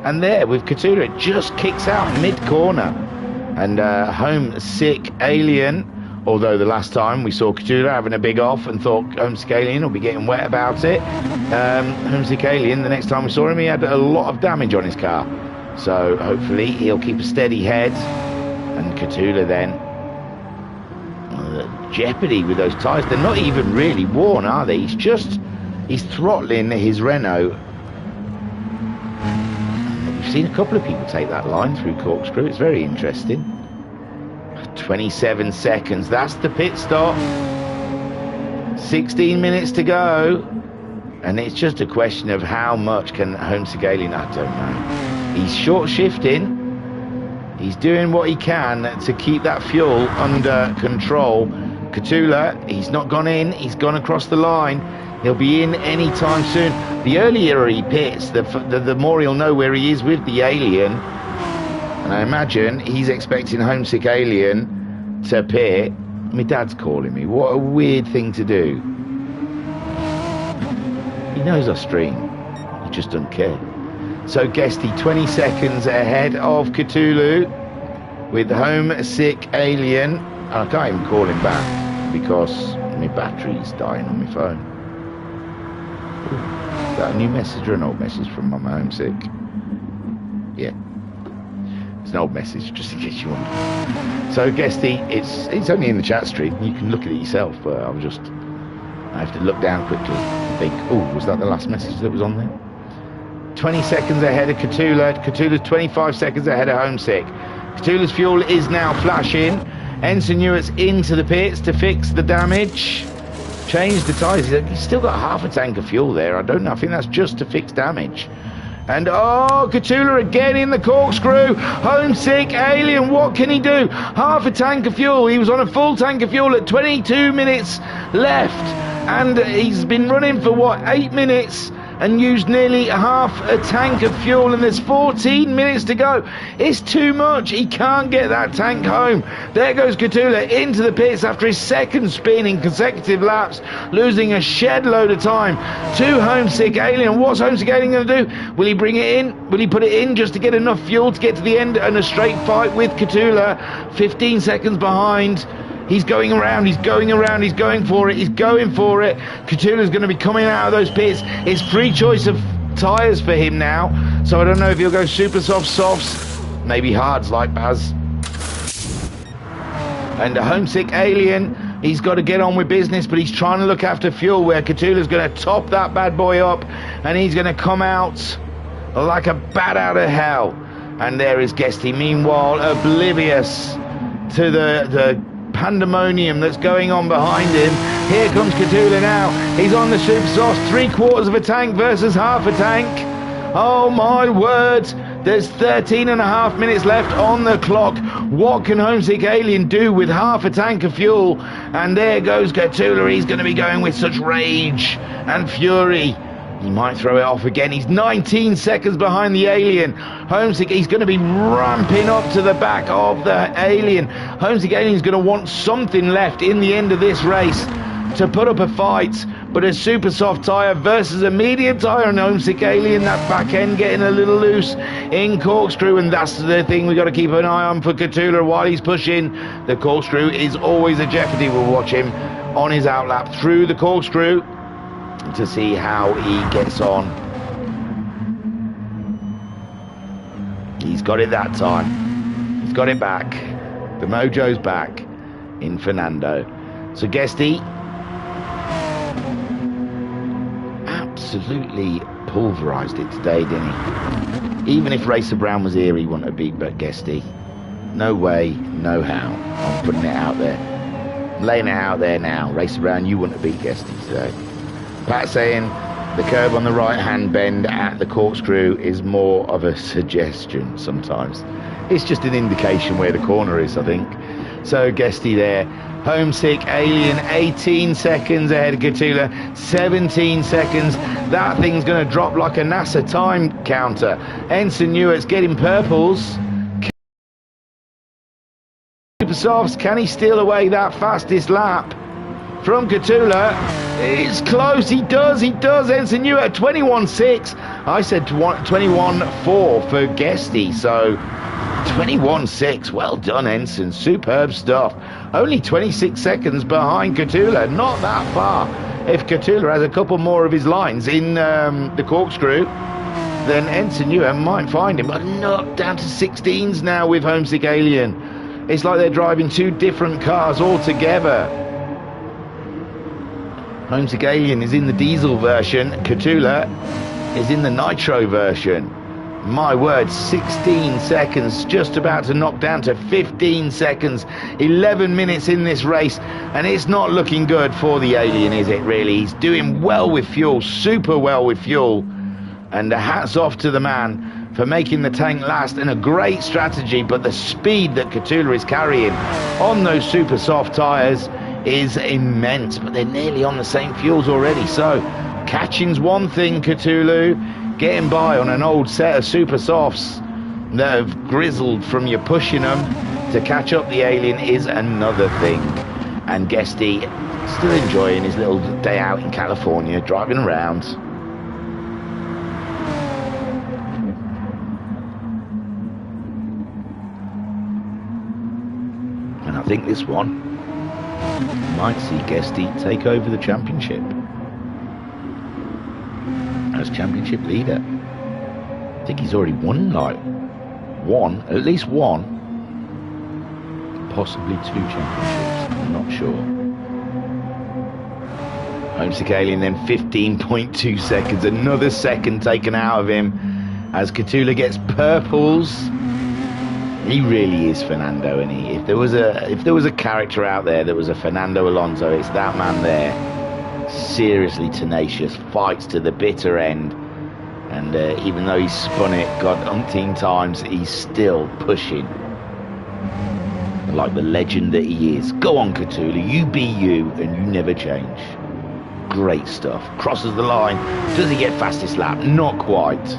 and there with Catula, it just kicks out mid-corner. And Homesick Alien, although the last time we saw Catula having a big off and thought Homescalian will be getting wet about it, Homesick Alien, the next time we saw him, he had a lot of damage on his car. So hopefully he'll keep a steady head. And Catula then, jeopardy with those tyres. They're not even really worn, are they? He's throttling his Renault. We've seen a couple of people take that line through Corkscrew. It's very interesting. 27 seconds. That's the pit stop. 16 minutes to go. And it's just a question of how much can Homesick Alien, I don't know. He's short shifting. He's doing what he can to keep that fuel under control. Catula, he's not gone in, he's gone across the line. He'll be in any time soon. The earlier he pits, the more he'll know where he is with the Alien. And I imagine he's expecting Homesick Alien to pit. My dad's calling me. What a weird thing to do. He knows I stream. He just doesn't care. So Guesty 20 seconds ahead of Cthulhu with Homesick Alien. I can't even call him back because my battery's dying on my phone. Ooh, is that a new message or an old message from Mama Homesick? Yeah. It's an old message, just in case you wonder. So Guesty, it's only in the chat stream. You can look at it yourself, but I have to look down quickly and think, oh, was that the last message that was on there? 20 seconds ahead of Catula. Catula's 25 seconds ahead of Homesick. Catula's fuel is now flashing. Ensign Newart's into the pits to fix the damage. Change the tyres. He's still got half a tank of fuel there. I don't know. I think that's just to fix damage. And Catula again in the Corkscrew. Homesick Alien, what can he do? Half a tank of fuel. He was on a full tank of fuel at 22 minutes left. And he's been running for, 8 minutes? And used nearly half a tank of fuel, and there's 14 minutes to go. It's too much. He can't get that tank home. There goes Catula into the pits after his second spin in consecutive laps, losing a shed load of time to Homesick Alien. What's Homesick Alien going to do? Will he bring it in? Will he put it in just to get enough fuel to get to the end and a straight fight with Catula? 15 seconds behind. He's going around, he's going around, he's going for it, he's going for it. Catula's going to be coming out of those pits. It's free choice of tyres for him now. So I don't know if he'll go super soft, softs, maybe hards like Baz. And a Homesick Alien, he's got to get on with business, but he's trying to look after fuel where Catula's going to top that bad boy up and he's going to come out like a bat out of hell. And there is Guesty, meanwhile, oblivious to the pandemonium that's going on behind him. Here comes Catula now. He's on the super sauce. 3/4 of a tank versus half a tank. Oh my word. There's 13.5 minutes left on the clock. What can Homesick Alien do with half a tank of fuel? And there goes Catula. He's going to be going with such rage and fury. He might throw it off again. He's 19 seconds behind the Alien. Homesick, he's going to be ramping up to the back of the Alien. Homesick Alien's going to want something left in the end of this race to put up a fight. But a super soft tyre versus a medium tyre and Homesick Alien, that back end getting a little loose in Corkscrew. And that's the thing we've got to keep an eye on for Catula while he's pushing. The Corkscrew is always a jeopardy. We'll watch him on his outlap through the Corkscrew to see how he gets on. He's got it that time. He's got it back. The mojo's back in Fernando. So Guesty absolutely pulverised it today, didn't he? Even if Racer Brown was here, he wouldn't have beat Guesty. No way, no how. I'm putting it out there. I'm laying it out there now. Racer Brown, you wouldn't have beat Guesty today. Pat saying the curve on the right-hand bend at the Corkscrew is more of a suggestion sometimes. It's just an indication where the corner is, I think. So Guesty there. Homesick Alien, 18 seconds ahead of Catula, 17 seconds. That thing's going to drop like a NASA time counter. Ensign Newart's getting purples. Super Softs, can he steal away that fastest lap from Catula? It's close. He does. Ensign Newart 21.6. I said 21.4 for Guesty. So 21.6. Well done, Ensign. Superb stuff. Only 26 seconds behind Catula. Not that far. If Catula has a couple more of his lines in the Corkscrew, then Ensign Newell might find him. But not down to 16s now with Homesick Alien. It's like they're driving two different cars altogether. Homesick Alien is in the diesel version. Cthulhu is in the nitro version. My word, 16 seconds, just about to knock down to 15 seconds. 11 minutes in this race, and it's not looking good for the Alien, is it really? He's doing well with fuel, super well with fuel. And hats off to the man for making the tank last, and a great strategy, but the speed that Cthulhu is carrying on those super soft tyres is immense, but they're nearly on the same fuels already. So catching's one thing, Cthulhu. Getting by on an old set of super softs that have grizzled from you pushing them to catch up the Alien is another thing. And Guesty still enjoying his little day out in California, driving around. And I think this one might see Guesty take over the championship as championship leader. I think he's already won at least one, possibly two championships, I'm not sure. Homesick Alien then 15.2 seconds, another second taken out of him as Cthulhu gets purples. He really is Fernando, and if there was a character out there that was a Fernando Alonso, it's that man there. Seriously tenacious, fights to the bitter end, and even though he's spun it god umpteen times, he's still pushing like the legend that he is. Go on, Cthulhu, you be you and you never change. Great stuff. Crosses the line. Does he get fastest lap? Not quite,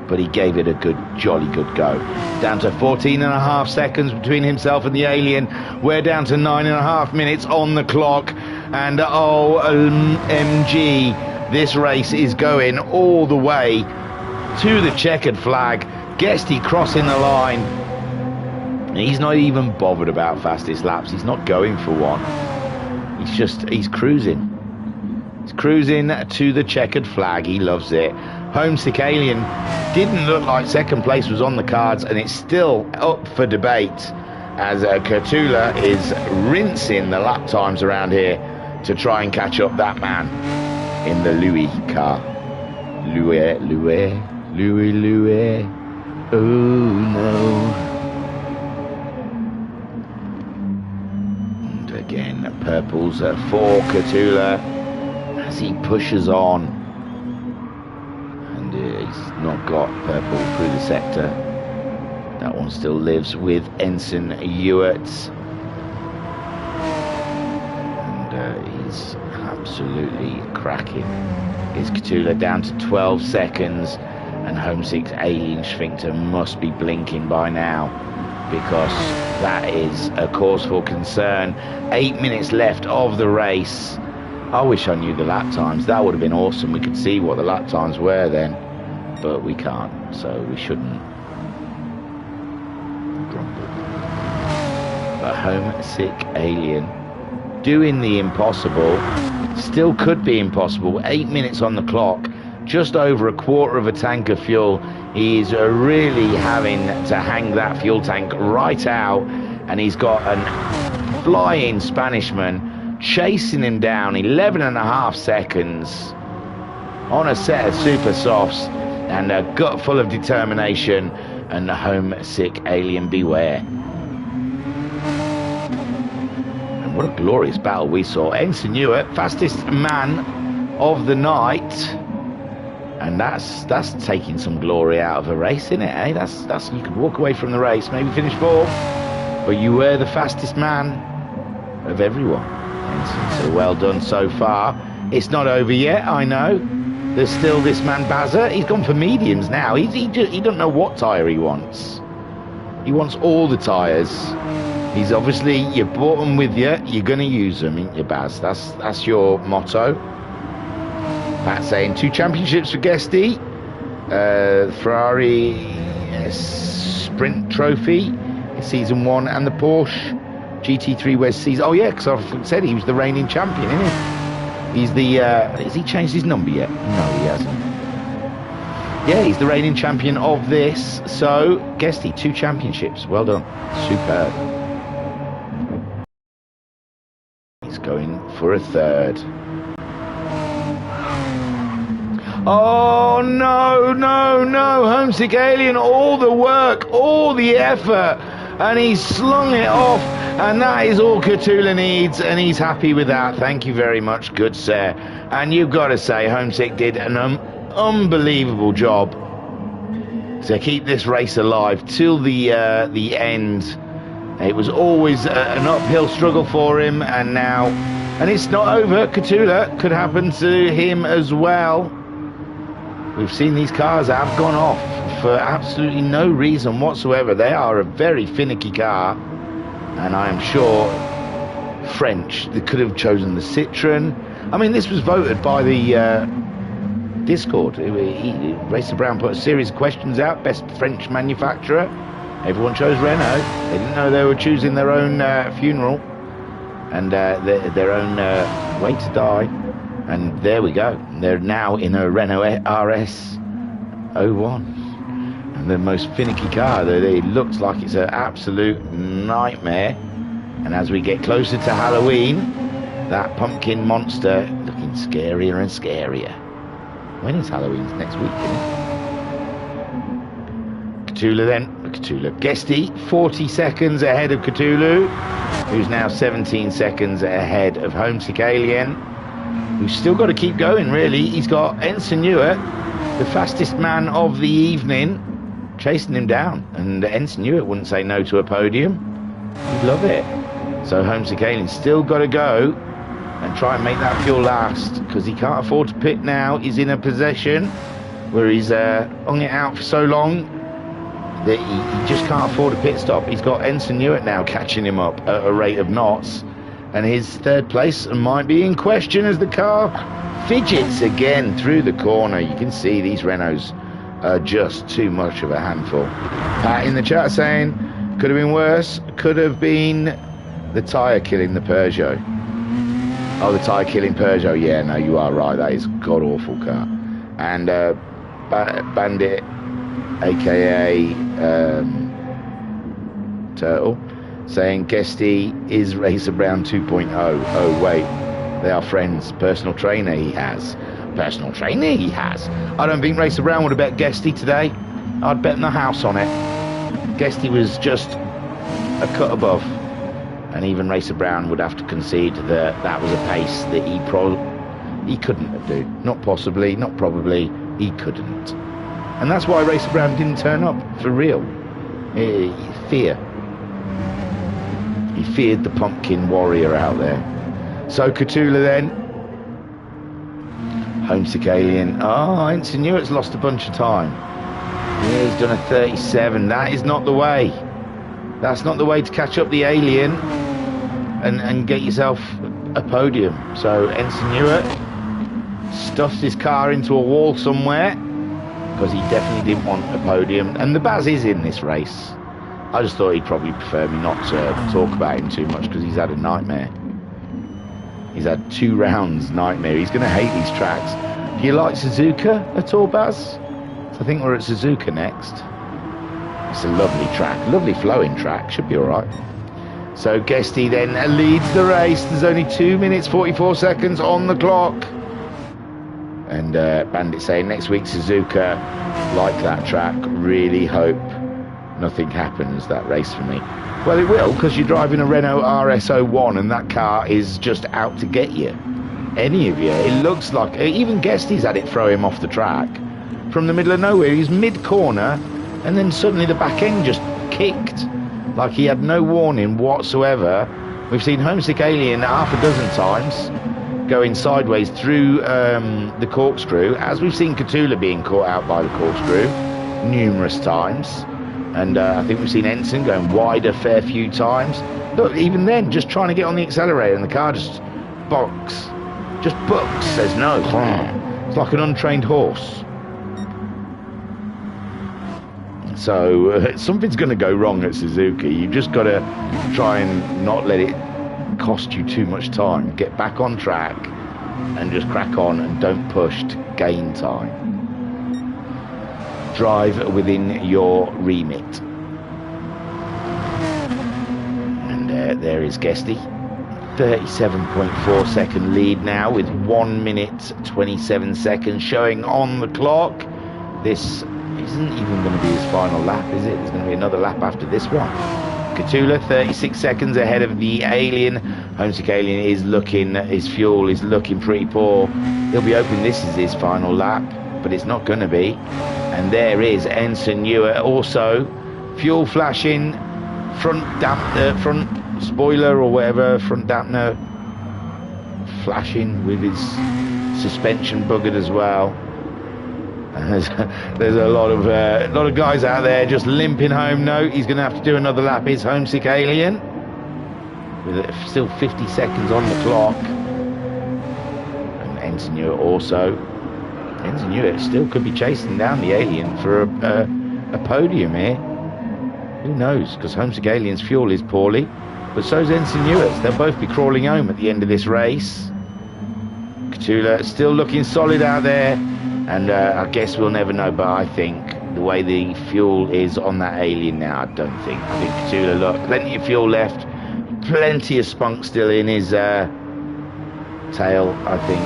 but he gave it a good, jolly good go. Down to 14.5 seconds between himself and the Alien. We're down to 9.5 minutes on the clock. And OMG, this race is going all the way to the checkered flag. Guesty crossing the line. He's not even bothered about fastest laps. He's not going for one. He's cruising. He's cruising to the checkered flag. He loves it. Homesick Alien didn't look like second place was on the cards, and it's still up for debate as Cthulhu is rinsing the lap times around here to try and catch up that man in the Louis car. Louis. Oh no. And again, purples for Cthulhu as he pushes on. And he's not got purple through the sector. That one still lives with Ensign Ewart. He's absolutely cracking. Is Cthulhu down to 12 seconds, and Homesick Alien Sphincter must be blinking by now, because that is a cause for concern. 8 minutes left of the race. I wish I knew the lap times. That would have been awesome. We could see what the lap times were then, but we can't, so we shouldn't grumble. But Homesick Alien doing the impossible. Still could be impossible. 8 minutes on the clock, just over a quarter of a tank of fuel. He's really having to hang that fuel tank right out, and he's got a flying Spanishman chasing him down. 11.5 seconds on a set of super softs, and a gut full of determination, and the Homesick Alien beware. What a glorious battle we saw. Ensign Ewart, fastest man of the night, and that's taking some glory out of a race, isn't it? Eh? That's you could walk away from the race, maybe finish fourth, but you were the fastest man of everyone. Ensign, so well done so far. It's not over yet, I know. There's still this man Bazza. He's gone for mediums now. He don't know what tyre he wants. He wants all the tyres. He's obviously, you bought them with you, you're going to use them, ain't you, Baz? That's your motto. Pat saying 2 championships for Guesty. Ferrari Sprint Trophy in Season 1, and the Porsche GT3 West Season. Oh yeah, because I said he was the reigning champion, isn't he? He's the, has he changed his number yet? No, he hasn't. Yeah, he's the reigning champion of this. So, Guesty, 2 championships. Well done. Superb. He's going for a 3rd. Oh, no, no, no. Homesick Alien, all the work, all the effort. And he's slung it off. And that is all Cthulhu needs. And he's happy with that. Thank you very much, good sir. And you've got to say, Homesick did an unbelievable job to keep this race alive till the end. It was always an uphill struggle for him, and now, and it's not over. Cthulhu could happen to him as well. We've seen these cars have gone off for absolutely no reason whatsoever. They are a very finicky car, and I am sure French, they could have chosen the Citroen. I mean, this was voted by the Discord. Racer Brown put a series of questions out, best French manufacturer. Everyone chose Renault. They didn't know they were choosing their own funeral and their own way to die. And there we go. They're now in a Renault RS 01. And the most finicky car. It looks like it's an absolute nightmare. And as we get closer to Halloween, that pumpkin monster looking scarier and scarier. When is Halloween? It's next week, isn't it? Cthulhu then. Cthulhu. Guesty, 40 seconds ahead of Cthulhu, who's now 17 seconds ahead of Homesick Alien, who's still got to keep going, really. He's got Ensign Ewart, the fastest man of the evening, chasing him down. And Ensign Ewart wouldn't say no to a podium. He'd love it. So Homesick Alien's still got to go and try and make that fuel last, because he can't afford to pit now. He's in a position where he's hung it out for so long that he just can't afford a pit stop. He's got Ensign Ewart now catching him up at a rate of knots, and his 3rd place might be in question as the car fidgets again through the corner. You can see these Renaults are just too much of a handful. Pat in the chat saying, could have been worse, could have been the tyre killing the Peugeot. Oh, the tyre killing Peugeot, yeah, no, you are right, that is a god-awful car. And Bandit, aka Turtle, saying Guesty is Racer Brown 2.0. Oh wait, they are friends. Personal trainer he has. I don't think Racer Brown would have bet Guesty today. I'd bet the house on it. Guesty was just a cut above, and even Racer Brown would have to concede that that was a pace that he couldn't have do. Not possibly, not probably, he couldn't. And that's why Racer Brown didn't turn up, for real. Fear. He feared the pumpkin warrior out there. So Cthulhu then. Homesick Alien. Oh, Ensign Ewart's lost a bunch of time. Yeah, he's done a 37. That is not the way. That's not the way to catch up the Alien and get yourself a podium. So Ensign Ewart stuffed his car into a wall somewhere, because he definitely didn't want a podium. And the Baz is in this race. I just thought he'd probably prefer me not to talk about him too much, because he's had a nightmare. He's had 2 rounds nightmare. He's going to hate these tracks. Do you like Suzuka at all, Baz? So I think we're at Suzuka next. It's a lovely track, lovely flowing track. Should be all right. So Guesty then leads the race. There's only 2 minutes 44 seconds on the clock. And Bandit saying next week Suzuka, like that track, really hope nothing happens that race for me. Well, it will, because you're driving a Renault RS01 and that car is just out to get you. Any of you. It looks like, even Guesty's had it throw him off the track. From the middle of nowhere, he's mid-corner, and then suddenly the back end just kicked. Like he had no warning whatsoever. We've seen Homesick Alien half a dozen times going sideways through the corkscrew, as we've seen Cthulhu being caught out by the corkscrew numerous times. And I think we've seen Ensign going wide a fair few times. Look, even then, just trying to get on the accelerator, and the car just bucks, says no. It's like an untrained horse. So something's going to go wrong at Suzuki. You've just got to try and not let it cost you too much time. Get back on track and just crack on, and don't push to gain time. drive within your remit. And there is Guesty. 37.4 second lead now with 1 minute 27 seconds showing on the clock. This isn't even going to be his final lap, is it? There's going to be another lap after this one. Katula 36 seconds ahead of the Alien. Homesick Alien is looking, his fuel is looking pretty poor. He'll be hoping this is his final lap, but it's not going to be. And there is Ensign Newer also, fuel flashing, front spoiler or whatever, front dampener flashing with his suspension buggered as well. And there's a lot of guys out there just limping home. No, he's going to have to do another lap. His Homesick Alien with still 50 seconds on the clock. And Ensign Newer also. Ensign Newer still could be chasing down the Alien for a podium here. Who knows? Because Homesick Alien's fuel is poorly. But so's Ensign Newer's. They'll both be crawling home at the end of this race. Katula still looking solid out there. And I guess we'll never know. But I think the way the fuel is on that Alien now, I think Katula, look, plenty of fuel left. Plenty of spunk still in his tail. I think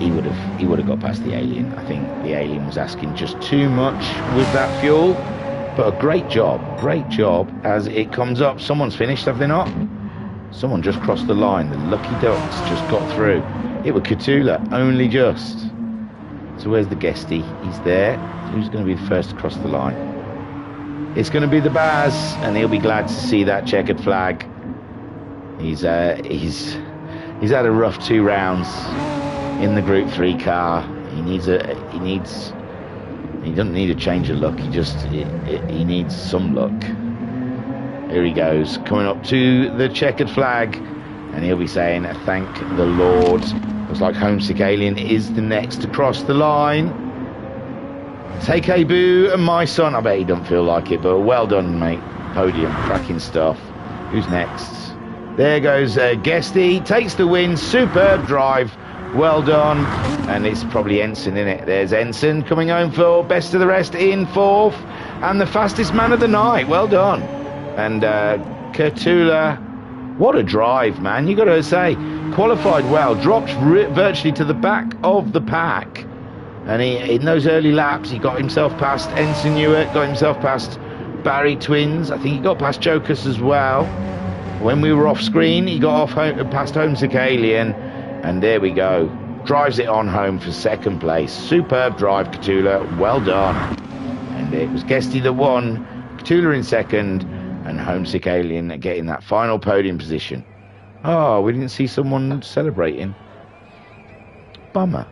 he would have got past the Alien. I think the Alien was asking just too much with that fuel. But a great job as it comes up. Someone's finished, have they not? Someone just crossed the line. The lucky ducks just got through. It was Katula, only just. So where's the Guesty? He's there. Who's going to be the first to cross the line? It's going to be the Baz, and he'll be glad to see that checkered flag. He's had a rough 2 rounds in the Group 3 car. He doesn't need a change of luck. He needs some luck. Here he goes, coming up to the checkered flag, and he'll be saying, "Thank the Lord." Looks like Homesick Alien is the next to cross the line. Take a boo, my son. I bet he don't feel like it, but well done, mate. Podium, cracking stuff. Who's next? There goes Guesty, takes the win. Superb drive. Well done. And it's probably Ensign, isn't it? There's Ensign coming home for best of the rest in 4th. And the fastest man of the night. Well done. And Katula, what a drive, man. You got to say, qualified well. Dropped virtually to the back of the pack. And in those early laps, he got himself past Ensign Newer, got himself past Barry Twins. I think he got past Jokus as well. When we were off screen, he got past Homesick Alien. And there we go. Drives it on home for 2nd place. Superb drive, Katula. Well done. And it was Guesty that won. Katula in 2nd. And Homesick Alien getting that final podium position. Oh, we didn't see someone celebrating. Bummer.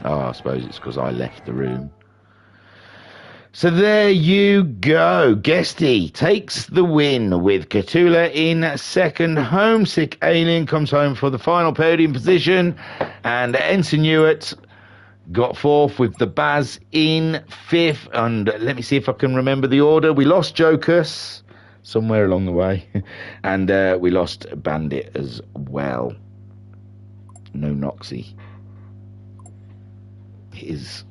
Oh, I suppose it's because I left the room. So there you go. Guesty takes the win with Katula in 2nd. Homesick Alien comes home for the final podium position. And Ensign Newitt got 4th with the Baz in 5th. And let me see if I can remember the order. We lost Jokus somewhere along the way. And we lost Bandit as well. No Noxie. It is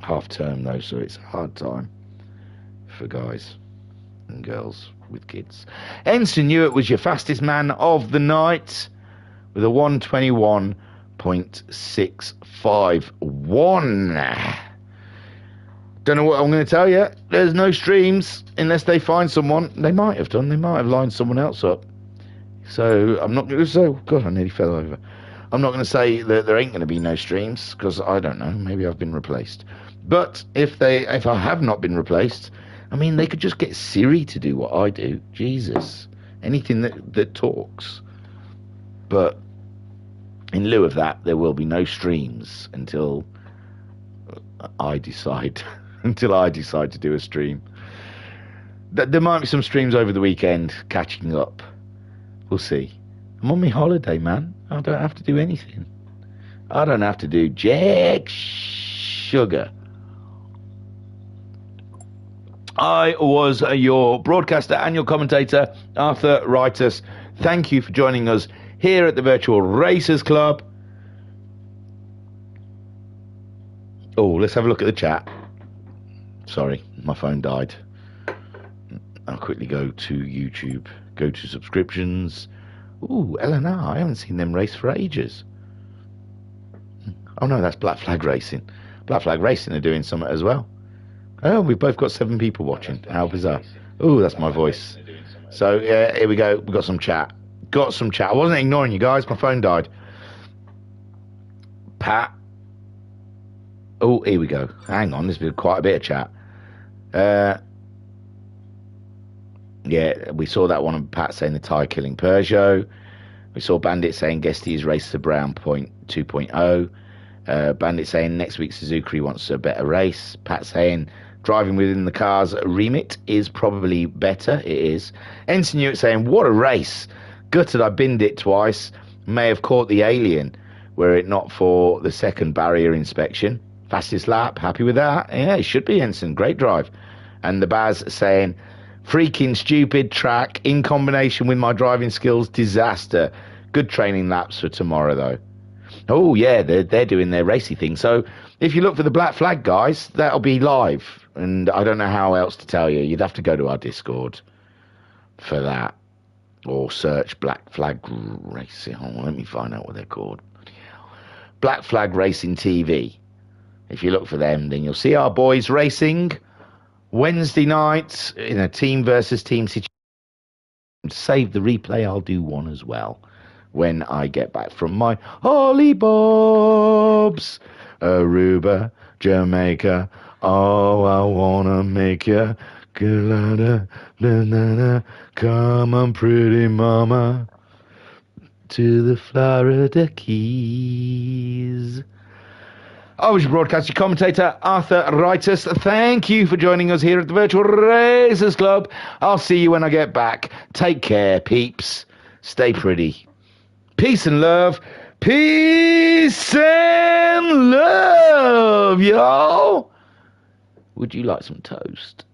half term though, so it's a hard time for guys and girls with kids. Ensign Newitt was your fastest man of the night with a 1:21.651. Don't know what I'm going to tell you. There's no streams unless they find someone. They might have done. They might have lined someone else up. So I'm not going to say, God, I nearly fell over. I'm not going to say that there ain't going to be no streams because I don't know. Maybe I've been replaced. But if I have not been replaced, I mean, they could just get Siri to do what I do. Jesus. Anything that talks. But in lieu of that, there will be no streams until I decide. Until I decide to do a stream. There might be some streams over the weekend catching up. We'll see. I'm on my holiday, man. I don't have to do anything. I don't have to do jack sugar. I was your broadcaster and your commentator, Arthur Wrightus. Thank you for joining us here at the Virtual Racers Club. Oh, let's have a look at the chat. Sorry, my phone died. I'll quickly go to YouTube. Go to subscriptions. Ooh, LNR. I haven't seen them race for ages. Oh no, that's Black Flag Racing. Black Flag Racing are doing something as well. Oh, we've both got 7 people watching. How bizarre. Oh, that's my voice. So, here we go. We've got some chat. I wasn't ignoring you guys. My phone died. Pat. Oh, here we go. Hang on. There's been quite a bit of chat. Yeah, we saw that one of Pat saying the tyre killing Peugeot. We saw Bandit saying Guesty's race to Brown Point 2.0. Bandit saying next week Suzuki wants a better race. Pat saying driving within the car's remit is probably better. It is. Ensign Hewitt saying what a race. Gutted I binned it twice. May have caught the alien were it not for the second barrier inspection. Fastest lap. Happy with that? Yeah, it should be, Ensign. Great drive. And the Baz saying freaking stupid track in combination with my driving skills, disaster. Good training laps for tomorrow though. Oh yeah, they're doing their racy thing. So if you look for the Black Flag guys, that'll be live. And I don't know how else to tell you. You'd have to go to our Discord for that, or search Black Flag Racing. Hold on, let me find out what they're called. Black Flag Racing TV. If you look for them, then you'll see our boys racing Wednesday night in a team versus team situation. Save the replay. I'll do one as well when I get back from my Holly Bobs, Aruba, Jamaica. Oh, I wanna make ya come on, pretty mama, to the Florida Keys. I was your broadcasting commentator, Arthur Wrightus. Thank you for joining us here at the Virtual Racers Club. I'll see you when I get back. Take care, peeps. Stay pretty. Peace and love. Peace and love, y'all. Would you like some toast?